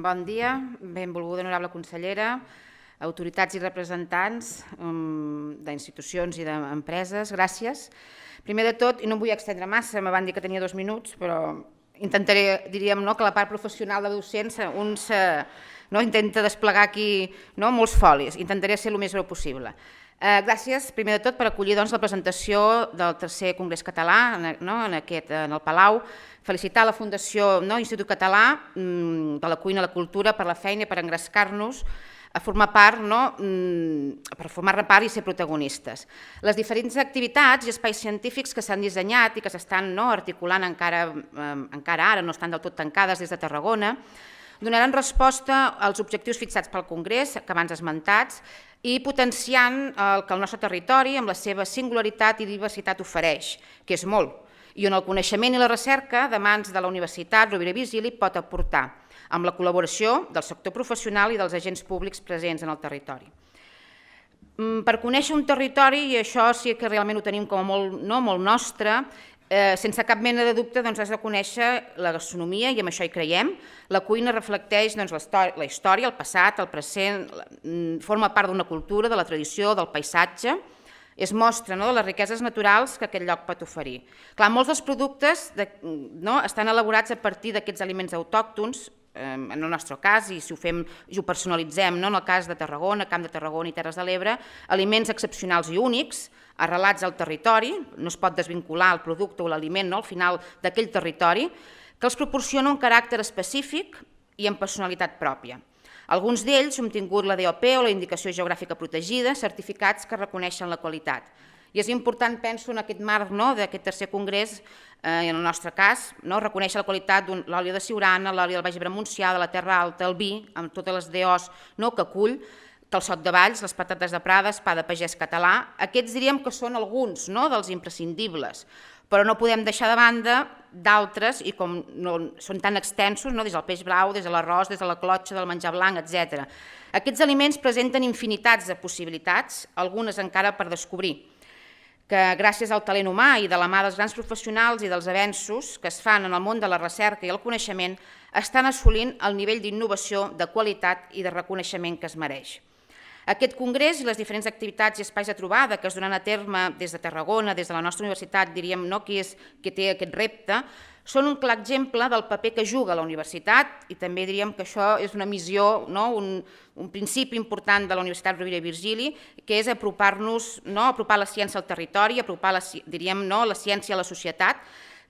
Bon dia, benvolguda honorable consellera, autoritats i representants d'institucions i d'empreses, gràcies. Primer de tot, i no em vull extendre massa, me van dir que tenia 2 minuts, però intentaré, diríem, que la part professional de docència, intenta desplegar aquí molts folis, intentaré ser el més breu possible. Gràcies, primer de tot, per acollir la presentació del tercer Congrés Català en el Palau, felicitar la Fundació Institut Català de la Cuina i la Cultura per la feina i per engrescar-nos a formar part, per formar-ne part i ser protagonistes. Les diferents activitats i espais científics que s'han dissenyat i que s'estan articulant encara ara, no estan del tot tancades des de Tarragona, donaran resposta als objectius fixats pel Congrés, que abans esmentats, i potenciant el que el nostre territori, amb la seva singularitat i diversitat, ofereix, que és molt, i on el coneixement i la recerca de mans de la Universitat Rovira i Virgili pot aportar, amb la col·laboració del sector professional i dels agents públics presents en el territori. Per conèixer un territori, i això sí que realment ho tenim com a molt nostre, sense cap mena de dubte has de conèixer la gastronomia, i amb això hi creiem. La cuina reflecteix la història, el passat, el present, forma part d'una cultura, de la tradició, del paisatge, és mostra de les riqueses naturals que aquest lloc pot oferir. Clar, molts dels productes estan elaborats a partir d'aquests aliments autòctons, en el nostre cas, i si ho fem i ho personalitzem, en el cas de Tarragona, Camp de Tarragona i Terres de l'Ebre, aliments excepcionals i únics, arrelats al territori, no es pot desvincular el producte o l'aliment al final d'aquell territori, que els proporciona un caràcter específic i amb personalitat pròpia. Alguns d'ells han tingut la DOP o la Indicació Geogràfica Protegida, certificats que reconeixen la qualitat. I és important, penso, en aquest marc d'aquest tercer congrés, en el nostre cas, reconèixer la qualitat de l'oli de Siurana, l'oli del Baix Ebre Montsià, de la Terra Alta, el vi, amb totes les DOs que acull, Calçot de Valls, les patates de Prades, pa de pagès català. Aquests diríem que són alguns dels imprescindibles, però no podem deixar de banda d'altres, i com són tan extensos, des del peix blau, des de l'arròs, des de la clotxa, del menjar blanc, etc. Aquests aliments presenten infinitats de possibilitats, algunes encara per descobrir, que gràcies al talent humà i de la mà dels grans professionals i dels avenços que es fan en el món de la recerca i el coneixement, estan assolint el nivell d'innovació, de qualitat i de reconeixement que es mereix. Aquest congrés i les diferents activitats i espais de trobada que es donen a terme des de Tarragona, des de la nostra universitat, diríem, que té aquest repte, són un clar exemple del paper que juga la universitat, i també diríem que això és una missió, un principi important de la Universitat Rovira i Virgili, que és apropar-nos, apropar la ciència al territori, apropar, diríem, la ciència a la societat,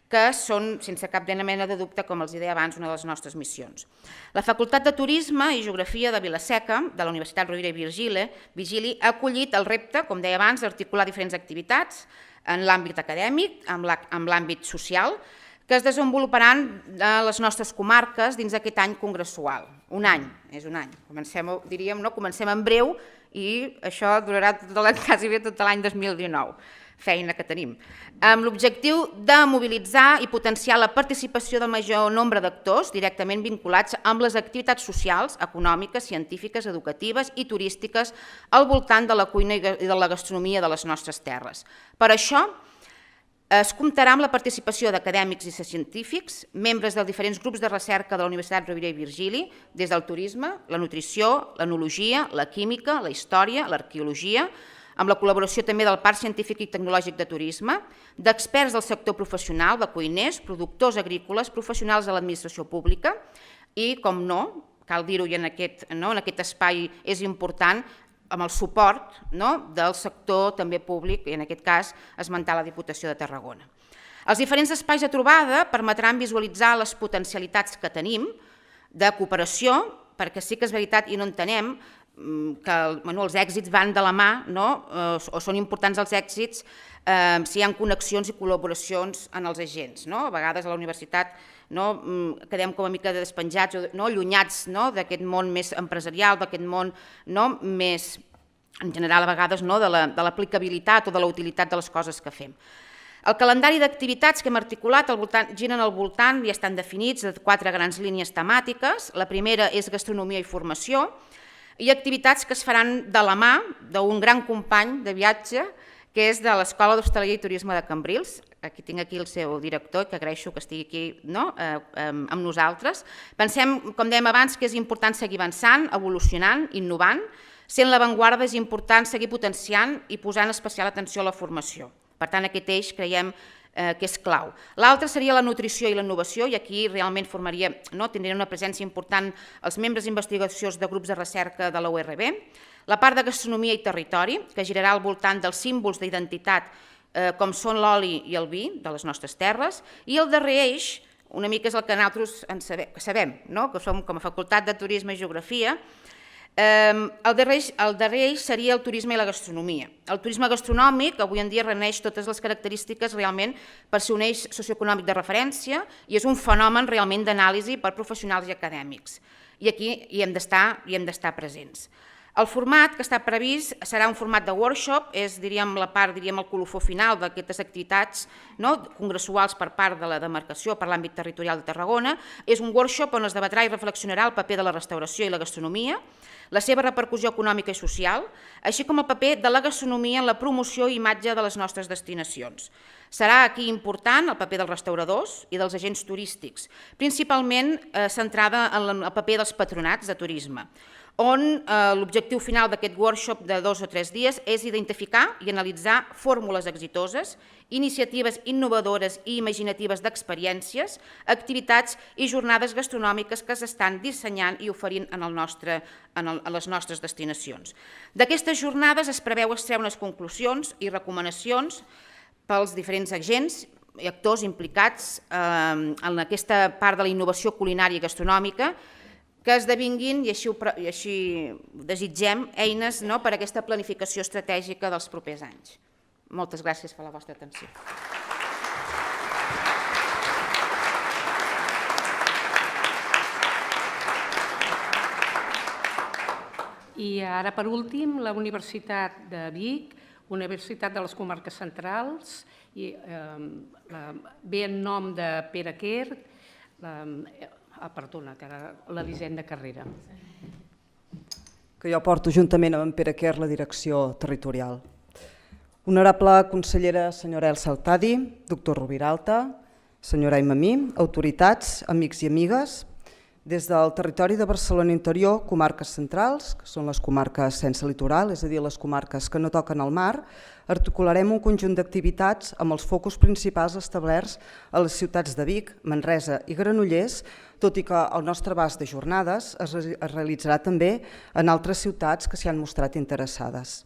que són, sense cap mena de dubte, com els deia abans, una de les nostres missions. La Facultat de Turisme i Geografia de Vila-seca, de la Universitat Rovira i Virgili, ha acollit el repte, com deia abans, d'articular diferents activitats en l'àmbit acadèmic, en l'àmbit social, que es desenvoluparan a les nostres comarques dins d'aquest any congressual. Un any, és un any. Comencem en breu i això durarà quasi bé tot l'any 2019. Feina que tenim, amb l'objectiu de mobilitzar i potenciar la participació del major nombre d'actors directament vinculats amb les activitats socials, econòmiques, científiques, educatives i turístiques al voltant de la cuina i de la gastronomia de les nostres terres. Per això, es comptarà amb la participació d'acadèmics i científics, membres dels diferents grups de recerca de la Universitat Rovira i Virgili, des del turisme, la nutrició, l'enologia, la química, la història, l'arqueologia, amb la col·laboració també del Parc Científic i Tecnològic de Turisme, d'experts del sector professional, de cuiners, productors agrícoles, professionals de l'administració pública i, com no, cal dir-ho i en aquest espai és important, amb el suport del sector també públic, i en aquest cas esmentar la Diputació de Tarragona. Els diferents espais de trobada permetran visualitzar les potencialitats que tenim de cooperació, perquè sí que és veritat i no entenem que els èxits van de la mà, o són importants els èxits si hi ha connexions i col·laboracions en els agents. A vegades a la universitat quedem com a mica despenjats o allunyats d'aquest món més empresarial, d'aquest món més, en general, a vegades, de l'aplicabilitat o de la utilitat de les coses que fem. El calendari d'activitats que hem articulat giren al voltant i estan definits de 4 grans línies temàtiques. La primera és gastronomia i formació, i activitats que es faran de la mà d'un gran company de viatge, que és de l'Escola d'Hostaleria i Turisme de Cambrils. Tinc aquí el seu director, que agraeixo que estigui aquí amb nosaltres. Pensem, com dèiem abans, que és important seguir avançant, evolucionant, innovant. Sent l'avantguarda és important seguir potenciant i posant especial atenció a la formació. Per tant, aquest eix creiem que és clau. L'altre seria la nutrició i la innovació, i aquí realment tindrien una presència important els membres d'investigacions de grups de recerca de la URB, la part de gastronomia i territori, que girarà al voltant dels símbols d'identitat com són l'oli i el vi de les nostres terres, i el darrer eix, una mica és el que nosaltres sabem, que som com a Facultat de Turisme i Geografia. El darrer eix seria el turisme i la gastronomia. El turisme gastronòmic avui en dia reuneix totes les característiques realment per ser un eix socioeconòmic de referència i és un fenomen realment d'anàlisi per professionals i acadèmics. I aquí hi hem d'estar presents. El format que està previst serà un format de workshop, és la part, el colofó final d'aquestes activitats congressuals per part de la demarcació per l'àmbit territorial de Tarragona. És un workshop on es debatrà i reflexionarà el paper de la restauració i la gastronomia, la seva repercussió econòmica i social, així com el paper de la gastronomia en la promoció i imatge de les nostres destinacions. Serà aquí important el paper dels restauradors i dels agents turístics, principalment centrada en el paper dels patronats de turisme, on l'objectiu final d'aquest workshop de 2 o 3 dies és identificar i analitzar fórmules exitoses, iniciatives innovadores i imaginatives d'experiències, activitats i jornades gastronòmiques que s'estan dissenyant i oferint a les nostres destinacions. D'aquestes jornades es preveu extreure unes conclusions i recomanacions pels diferents agents i actors implicats en aquesta part de la innovació culinària i gastronòmica, que esdevinguin, i així desitgem, eines per a aquesta planificació estratègica dels propers anys. Moltes gràcies per la vostra atenció. I ara, per últim, la Universitat de Vic, Universitat de les Comarques Centrals, ve en nom de Pere Quer, perdona, que era l'Elisenda Carrera. Que jo porto juntament amb en Pere Quer la direcció territorial. Honorable consellera senyora Elsa Altadi, doctor Rubiralta, senyora Aimamí, autoritats, amics i amigues, des del territori de Barcelona Interior, comarques centrals, que són les comarques sense litoral, és a dir, les comarques que no toquen al mar, articularem un conjunt d'activitats amb els focus principals establerts a les ciutats de Vic, Manresa i Granollers, tot i que el nostre abast de jornades es realitzarà també en altres ciutats que s'hi han mostrat interessades.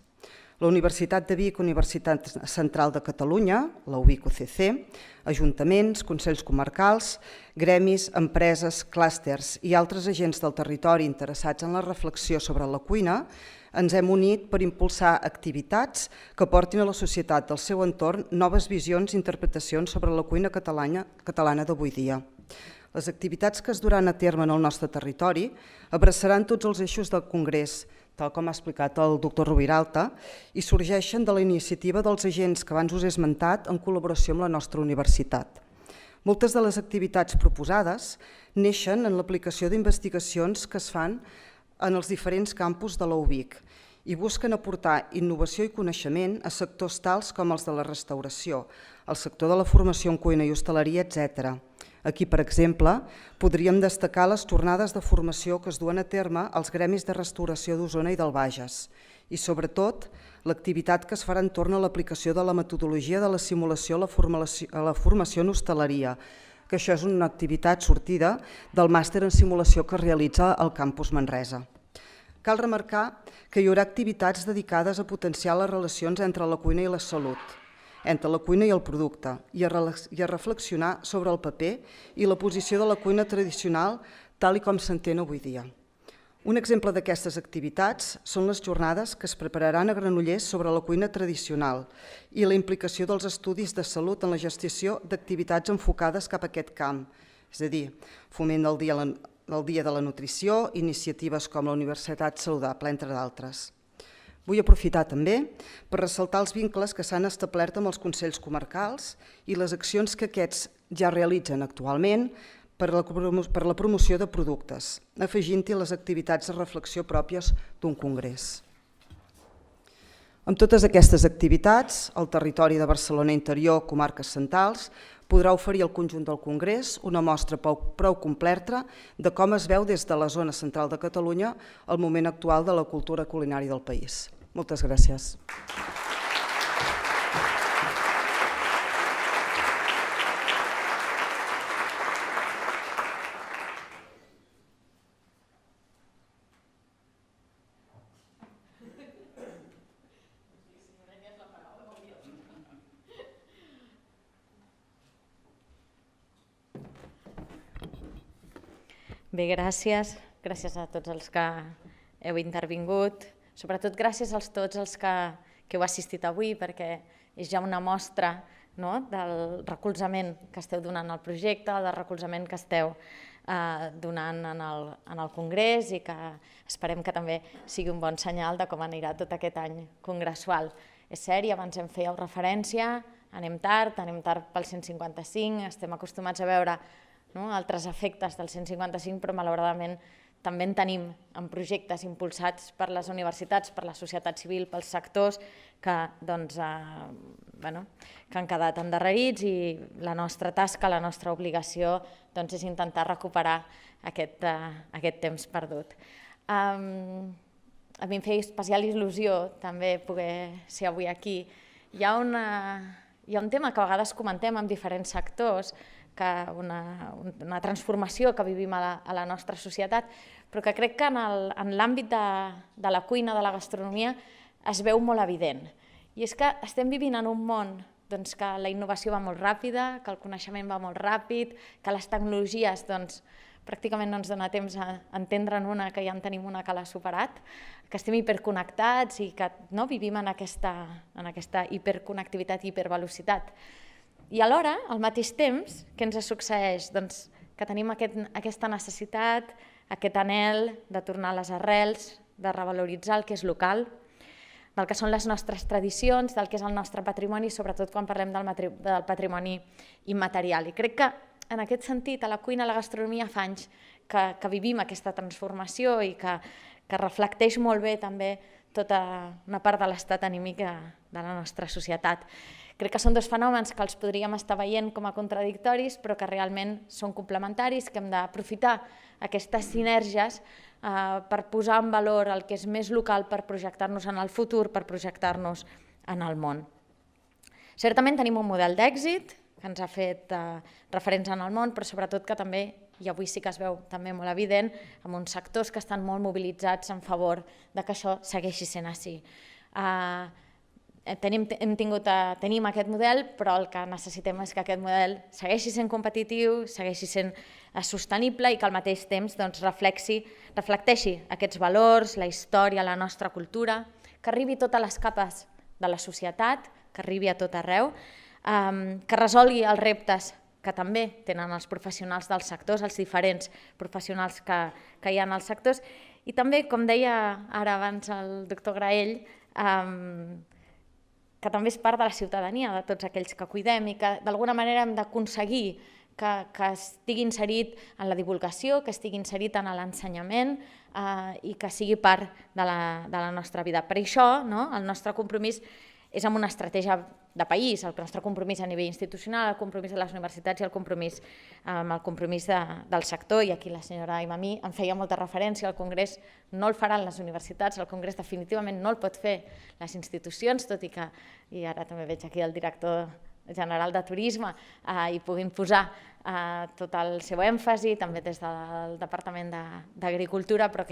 La Universitat de Vic, Universitat Central de Catalunya, la UVic-UCC, ajuntaments, consells comarcals, gremis, empreses, clústers i altres agents del territori interessats en la reflexió sobre la cuina, ens hem unit per impulsar activitats que portin a la societat del seu entorn noves visions i interpretacions sobre la cuina catalana d'avui dia. Les activitats que es duran a terme en el nostre territori abraçaran tots els eixos del Congrés, tal com ha explicat el doctor Rubiralta, i sorgeixen de la iniciativa dels agents que abans us he esmentat en col·laboració amb la nostra universitat. Moltes de les activitats proposades neixen en l'aplicació d'investigacions que es fan en els diferents campus de la UVic i busquen aportar innovació i coneixement a sectors tals com els de la restauració, el sector de la formació en cuina i hostaleria, etc. Aquí, per exemple, podríem destacar les tornades de formació que es duen a terme als gremis de restauració d'Osona i del Bages i, sobretot, l'activitat que es farà entorn a l'aplicació de la metodologia de la simulació a la formació en hostaleria, que això és una activitat sortida del màster en simulació que es realitza al campus Manresa. Cal remarcar que hi haurà activitats dedicades a potenciar les relacions entre la cuina i la salut, entre la cuina i el producte, i a reflexionar sobre el paper i la posició de la cuina tradicional tal com s'entén avui dia. Un exemple d'aquestes activitats són les jornades que es prepararan a Granollers sobre la cuina tradicional i la implicació dels estudis de salut en la gestació d'activitats enfocades cap a aquest camp, és a dir, foment del Dia de la Nutrició, iniciatives com la Universitat Saludable, entre d'altres. Vull aprofitar també per ressaltar els vincles que s'han establert amb els consells comarcals i les accions que aquests ja realitzen actualment per la promoció de productes, afegint-hi les activitats de reflexió pròpies d'un congrés. Amb totes aquestes activitats, el territori de Barcelona Interior, comarques centrals, podrà oferir al conjunt del Congrés una mostra prou completa de com es veu des de la zona central de Catalunya el moment actual de la cultura culinària del país. Moltes gràcies. Bé, gràcies a tots els que heu intervingut, sobretot gràcies a tots els que heu assistit avui, perquè és ja una mostra del recolzament que esteu donant al projecte, del recolzament que esteu donant en el Congrés i que esperem que també sigui un bon senyal de com anirà tot aquest any congressual. És cert, i abans en fèieu referència, anem tard pel 155, estem acostumats a veure altres efectes del 155, però malauradament també en tenim en projectes impulsats per les universitats, per la societat civil, pels sectors que han quedat endarrerits i la nostra tasca, la nostra obligació és intentar recuperar aquest temps perdut. A mi em feia especial il·lusió també poder ser avui aquí. Hi ha un tema que a vegades comentem en diferents sectors, una transformació que vivim a la nostra societat, però que crec que en l'àmbit de la cuina, de la gastronomia, es veu molt evident. I és que estem vivint en un món que la innovació va molt ràpida, que el coneixement va molt ràpid, que les tecnologies pràcticament no ens dona temps a entendre'n una, que ja en tenim una que l'ha superat, que estem hiperconnectats i que vivim en aquesta hiperconnectivitat i hipervelocitat. I alhora, al mateix temps, què ens succeeix? Doncs que tenim aquesta necessitat, aquest anhel de tornar a les arrels, de revaloritzar el que és local, del que són les nostres tradicions, del que és el nostre patrimoni, sobretot quan parlem del patrimoni immaterial. I crec que en aquest sentit, a la cuina, a la gastronomia, fa anys que vivim aquesta transformació i que reflecteix molt bé també tota una part de l'estat anímic de la nostra societat. Crec que són dos fenòmens que els podríem estar veient com a contradictoris, però que realment són complementaris, que hem d'aprofitar aquestes sinergies per posar en valor el que és més local, per projectar-nos en el futur, per projectar-nos en el món. Certament tenim un model d'èxit que ens ha fet referents en el món, però sobretot que també, i avui sí que es veu també molt evident, amb uns sectors que estan molt mobilitzats en favor de que això segueixi sent així. Tenim aquest model, però el que necessitem és que aquest model segueixi sent competitiu, segueixi sent sostenible i que al mateix temps reflecteixi aquests valors, la història, la nostra cultura, que arribi a totes les capes de la societat, que arribi a tot arreu, que resolgui els reptes que també tenen els professionals dels sectors, els diferents professionals que hi ha en els sectors, i també, com deia ara abans el doctor Graell, que també és part de la ciutadania, de tots aquells que cuidem i que d'alguna manera hem d'aconseguir que estigui inserit en la divulgació, que estigui inserit en l'ensenyament i que sigui part de la nostra vida. Per això el nostre compromís és amb una estratègia de país, el nostre compromís a nivell institucional, el compromís de les universitats i el compromís del sector. I aquí la senyora Imamí em feia molta referència, el Congrés no el faran les universitats, el Congrés definitivament no el pot fer les institucions, tot i que, i ara també veig aquí el director general de Turisme, hi puguin posar tot el seu èmfasi, també des del Departament d'Agricultura, però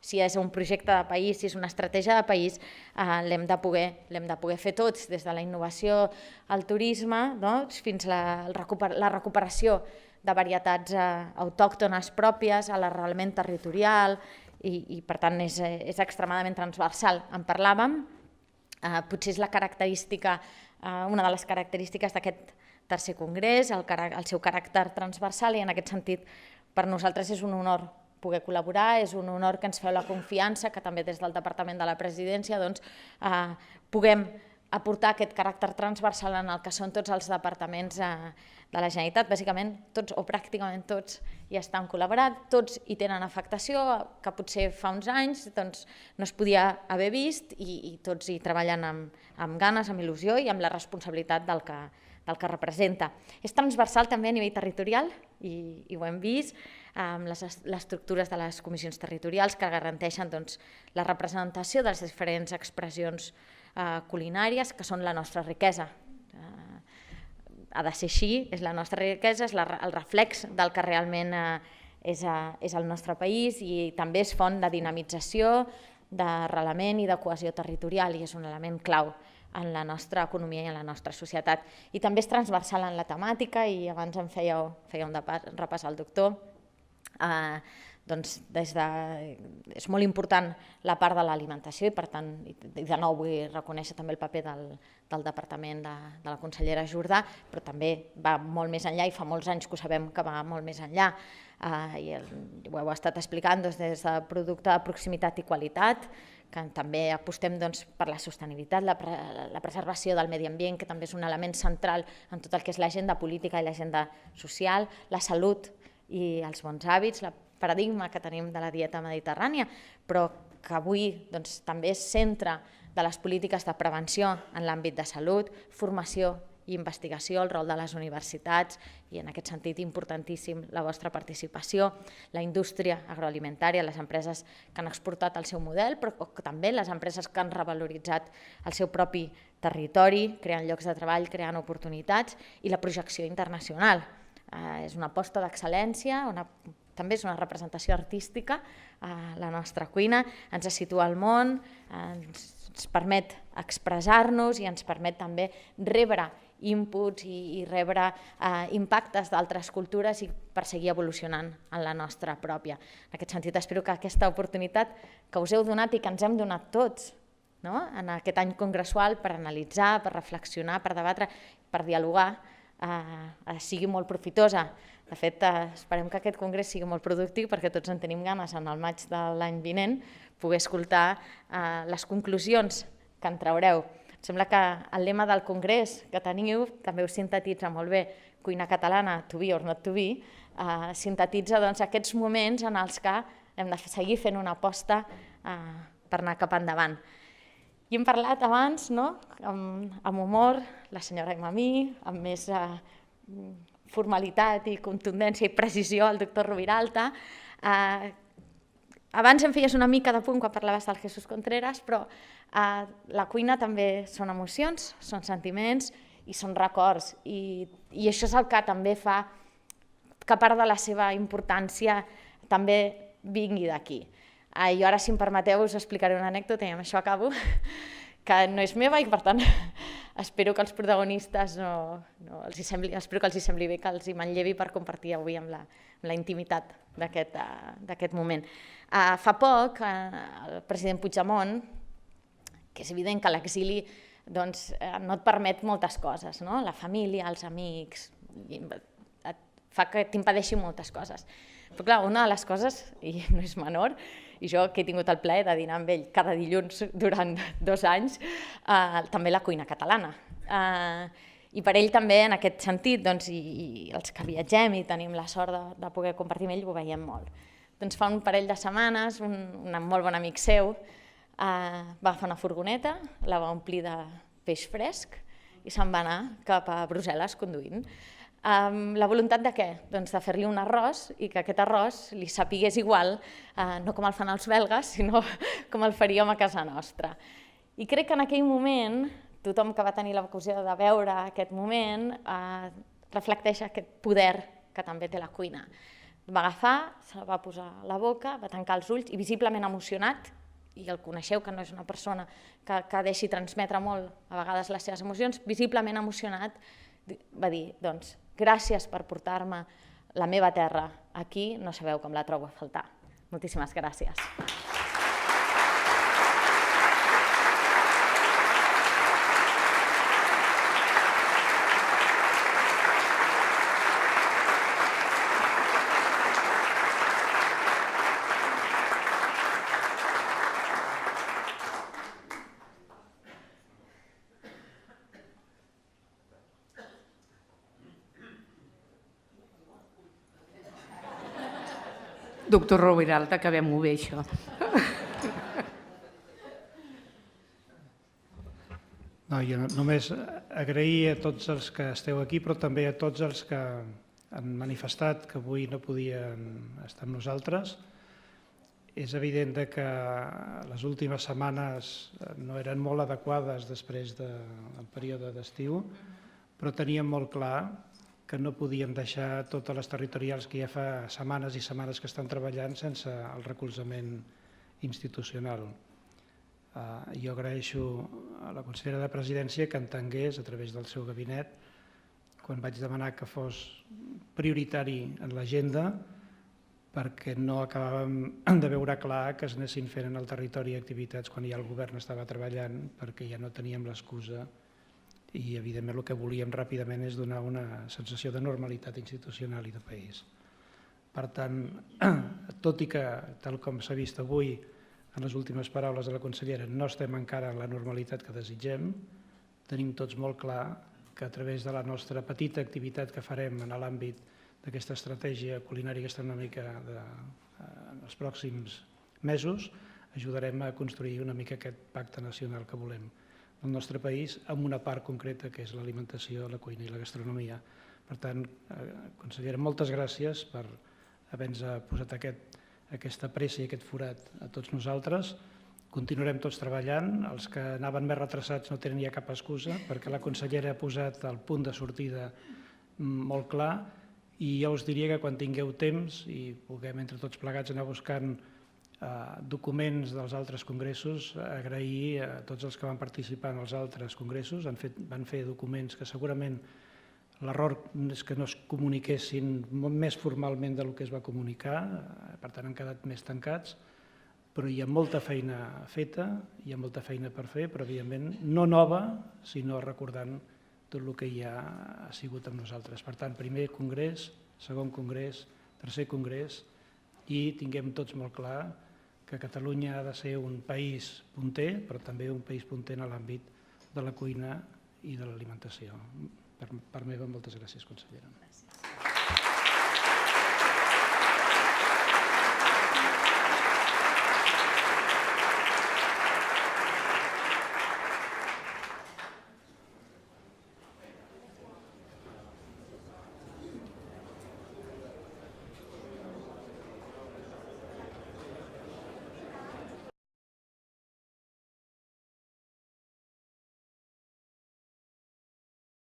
si és un projecte de país, si és una estratègia de país, l'hem de poder fer tots, des de la innovació al turisme fins a la recuperació de varietats autòctones pròpies, a l'arrelament territorial i per tant és extremadament transversal. En parlàvem, potser és una de les característiques d'aquest tercer congrés, el seu caràcter transversal, i en aquest sentit per nosaltres és un honor poder col·laborar, és un honor que ens feu la confiança, que també des del Departament de la Presidència puguem aportar aquest caràcter transversal en el que són tots els departaments de la Generalitat. Bàsicament tots o pràcticament tots hi estan col·laborant, tots hi tenen afectació, que potser fa uns anys no es podia haver vist i tots hi treballen amb ganes, amb il·lusió i amb la responsabilitat del que representa. És transversal també a nivell territorial i ho hem vist amb les estructures de les comissions territorials que garanteixen la representació de les diferents expressions culinàries que són la nostra riquesa. Ha de ser així, és la nostra riquesa, és el reflex del que realment és el nostre país i també és font de dinamització, d'arrelament i de cohesió territorial i és un element clau en la nostra economia i en la nostra societat. I també és transversal en la temàtica i abans em feia un repàs al doctor. És molt important la part de l'alimentació i per tant, de nou vull reconèixer també el paper del departament de la consellera Jordà, però també va molt més enllà i fa molts anys que ho sabem que va molt més enllà. I ho heu estat explicant des de producte de proximitat i qualitat, que també apostem per la sostenibilitat, la preservació del medi ambient, que també és un element central en tot el que és l'agenda política i l'agenda social, la salut i els bons hàbits, el paradigma que tenim de la dieta mediterrània, però que avui també és centre de les polítiques de prevenció en l'àmbit de salut, formació i investigació, el rol de les universitats i en aquest sentit importantíssim la vostra participació, la indústria agroalimentària, les empreses que han exportat el seu model, però també les empreses que han revaloritzat el seu propi territori, creant llocs de treball, creant oportunitats, i la projecció internacional. És una aposta d'excel·lència, també és una representació artística, la nostra cuina, ens situa al món, ens permet expressar-nos i ens permet també rebre inputs i rebre impactes d'altres cultures i per seguir evolucionant en la nostra pròpia. En aquest sentit, espero que aquesta oportunitat que us heu donat i que ens hem donat tots en aquest any congressual per analitzar, per reflexionar, per debatre, per dialogar, sigui molt profitosa. De fet, esperem que aquest congrés sigui molt productiu perquè tots en tenim ganes en el maig de l'any vinent poder escoltar les conclusions que en traureu. Em sembla que el lema del congrés que teniu també us sintetitza molt bé, cuina catalana, to be or not to be, sintetitza aquests moments en els que hem de seguir fent una aposta per anar cap endavant. I hem parlat abans, amb humor, la senyora Aimamí, amb més formalitat i contundència i precisió el doctor Roviralta. Abans em feies una mica de punt quan parlaves del Jesús Contreras, però la cuina també són emocions, són sentiments i són records. I això és el que també fa que part de la seva importància també vingui d'aquí. Jo ara, si em permeteu, us explicaré una anècdota i amb això acabo, que no és meva i per tant espero que els protagonistes espero que els sembli bé, que els hi manllevi per compartir avui amb la intimitat d'aquest moment. Fa poc el president Puigdemont, que és evident que l'exili no et permet moltes coses, la família, els amics, fa que t'impedeixi moltes coses. Però clar, una de les coses, i no és menor, i jo que he tingut el plaer de dinar amb ell cada dilluns durant 2 anys, també la cuina catalana. I per ell també, en aquest sentit, i els que viatgem i tenim la sort de poder compartir amb ell, ho veiem molt. Fa un parell de setmanes, un molt bon amic seu va agafar una furgoneta, la va omplir de peix fresc i se'n va anar cap a Brussel·les conduint. La voluntat de què? De fer-li un arròs i que aquest arròs li sapigués igual, no com el fan els belgues, sinó com el faríem a casa nostra. I crec que en aquell moment, tothom que va tenir l'ocasió de veure aquest moment, reflecteix aquest poder que també té la cuina. Va agafar, se la va posar a la boca, va tancar els ulls i visiblement emocionat, i el coneixeu que no és una persona que deixi transmetre molt a vegades les seves emocions, visiblement emocionat, va dir, gràcies per portar-me la meva terra aquí, no sabeu com la trobo a faltar. Moltíssimes gràcies. Doctor Roviralta, acabem-ho bé, això. Jo només agrair a tots els que esteu aquí, però també a tots els que han manifestat que avui no podien estar amb nosaltres. És evident que les últimes setmanes no eren molt adequades després del període d'estiu, però teníem molt clar que no podíem deixar totes les territorials que ja fa setmanes i setmanes que estan treballant sense el recolzament institucional. Jo agraeixo a la consellera de Presidència que entengués a través del seu gabinet, quan vaig demanar que fos prioritari en l'agenda, perquè no acabàvem de veure clar que es anessin fent en el territori activitats quan ja el govern estava treballant, perquè ja no teníem l'excusa i, evidentment, el que volíem ràpidament és donar una sensació de normalitat institucional i de país. Per tant, tot i que, tal com s'ha vist avui, en les últimes paraules de la consellera, no estem encara en la normalitat que desitgem, tenim tots molt clar que a través de la nostra petita activitat que farem en l'àmbit d'aquesta estratègia culinària i gastronòmica en els pròxims mesos, ajudarem a construir una mica aquest pacte nacional que volem. del nostre país amb una part concreta que és l'alimentació, la cuina i la gastronomia. Per tant, consellera, moltes gràcies per haver-nos posat aquesta pressa i aquest forat a tots nosaltres. Continuarem tots treballant, els que anaven més retrasats no tenen ja cap excusa perquè la consellera ha posat el punt de sortida molt clar i ja us diria que quan tingueu temps i puguem entre tots plegats anar buscant documents dels altres congressos, agrair a tots els que van participar en els altres congressos, van fer documents que segurament l'error és que no es comuniquessin més formalment del que es va comunicar, per tant han quedat més tancats, però hi ha molta feina feta, hi ha molta feina per fer, però evidentment no nova, sinó recordant tot el que ja ha sigut amb nosaltres. Per tant, primer congrés, segon congrés, tercer congrés, i tinguem tots molt clar que Catalunya ha de ser un país punter, però també un país punter en l'àmbit de la cuina i de l'alimentació. Per meva, moltes gràcies, consellera.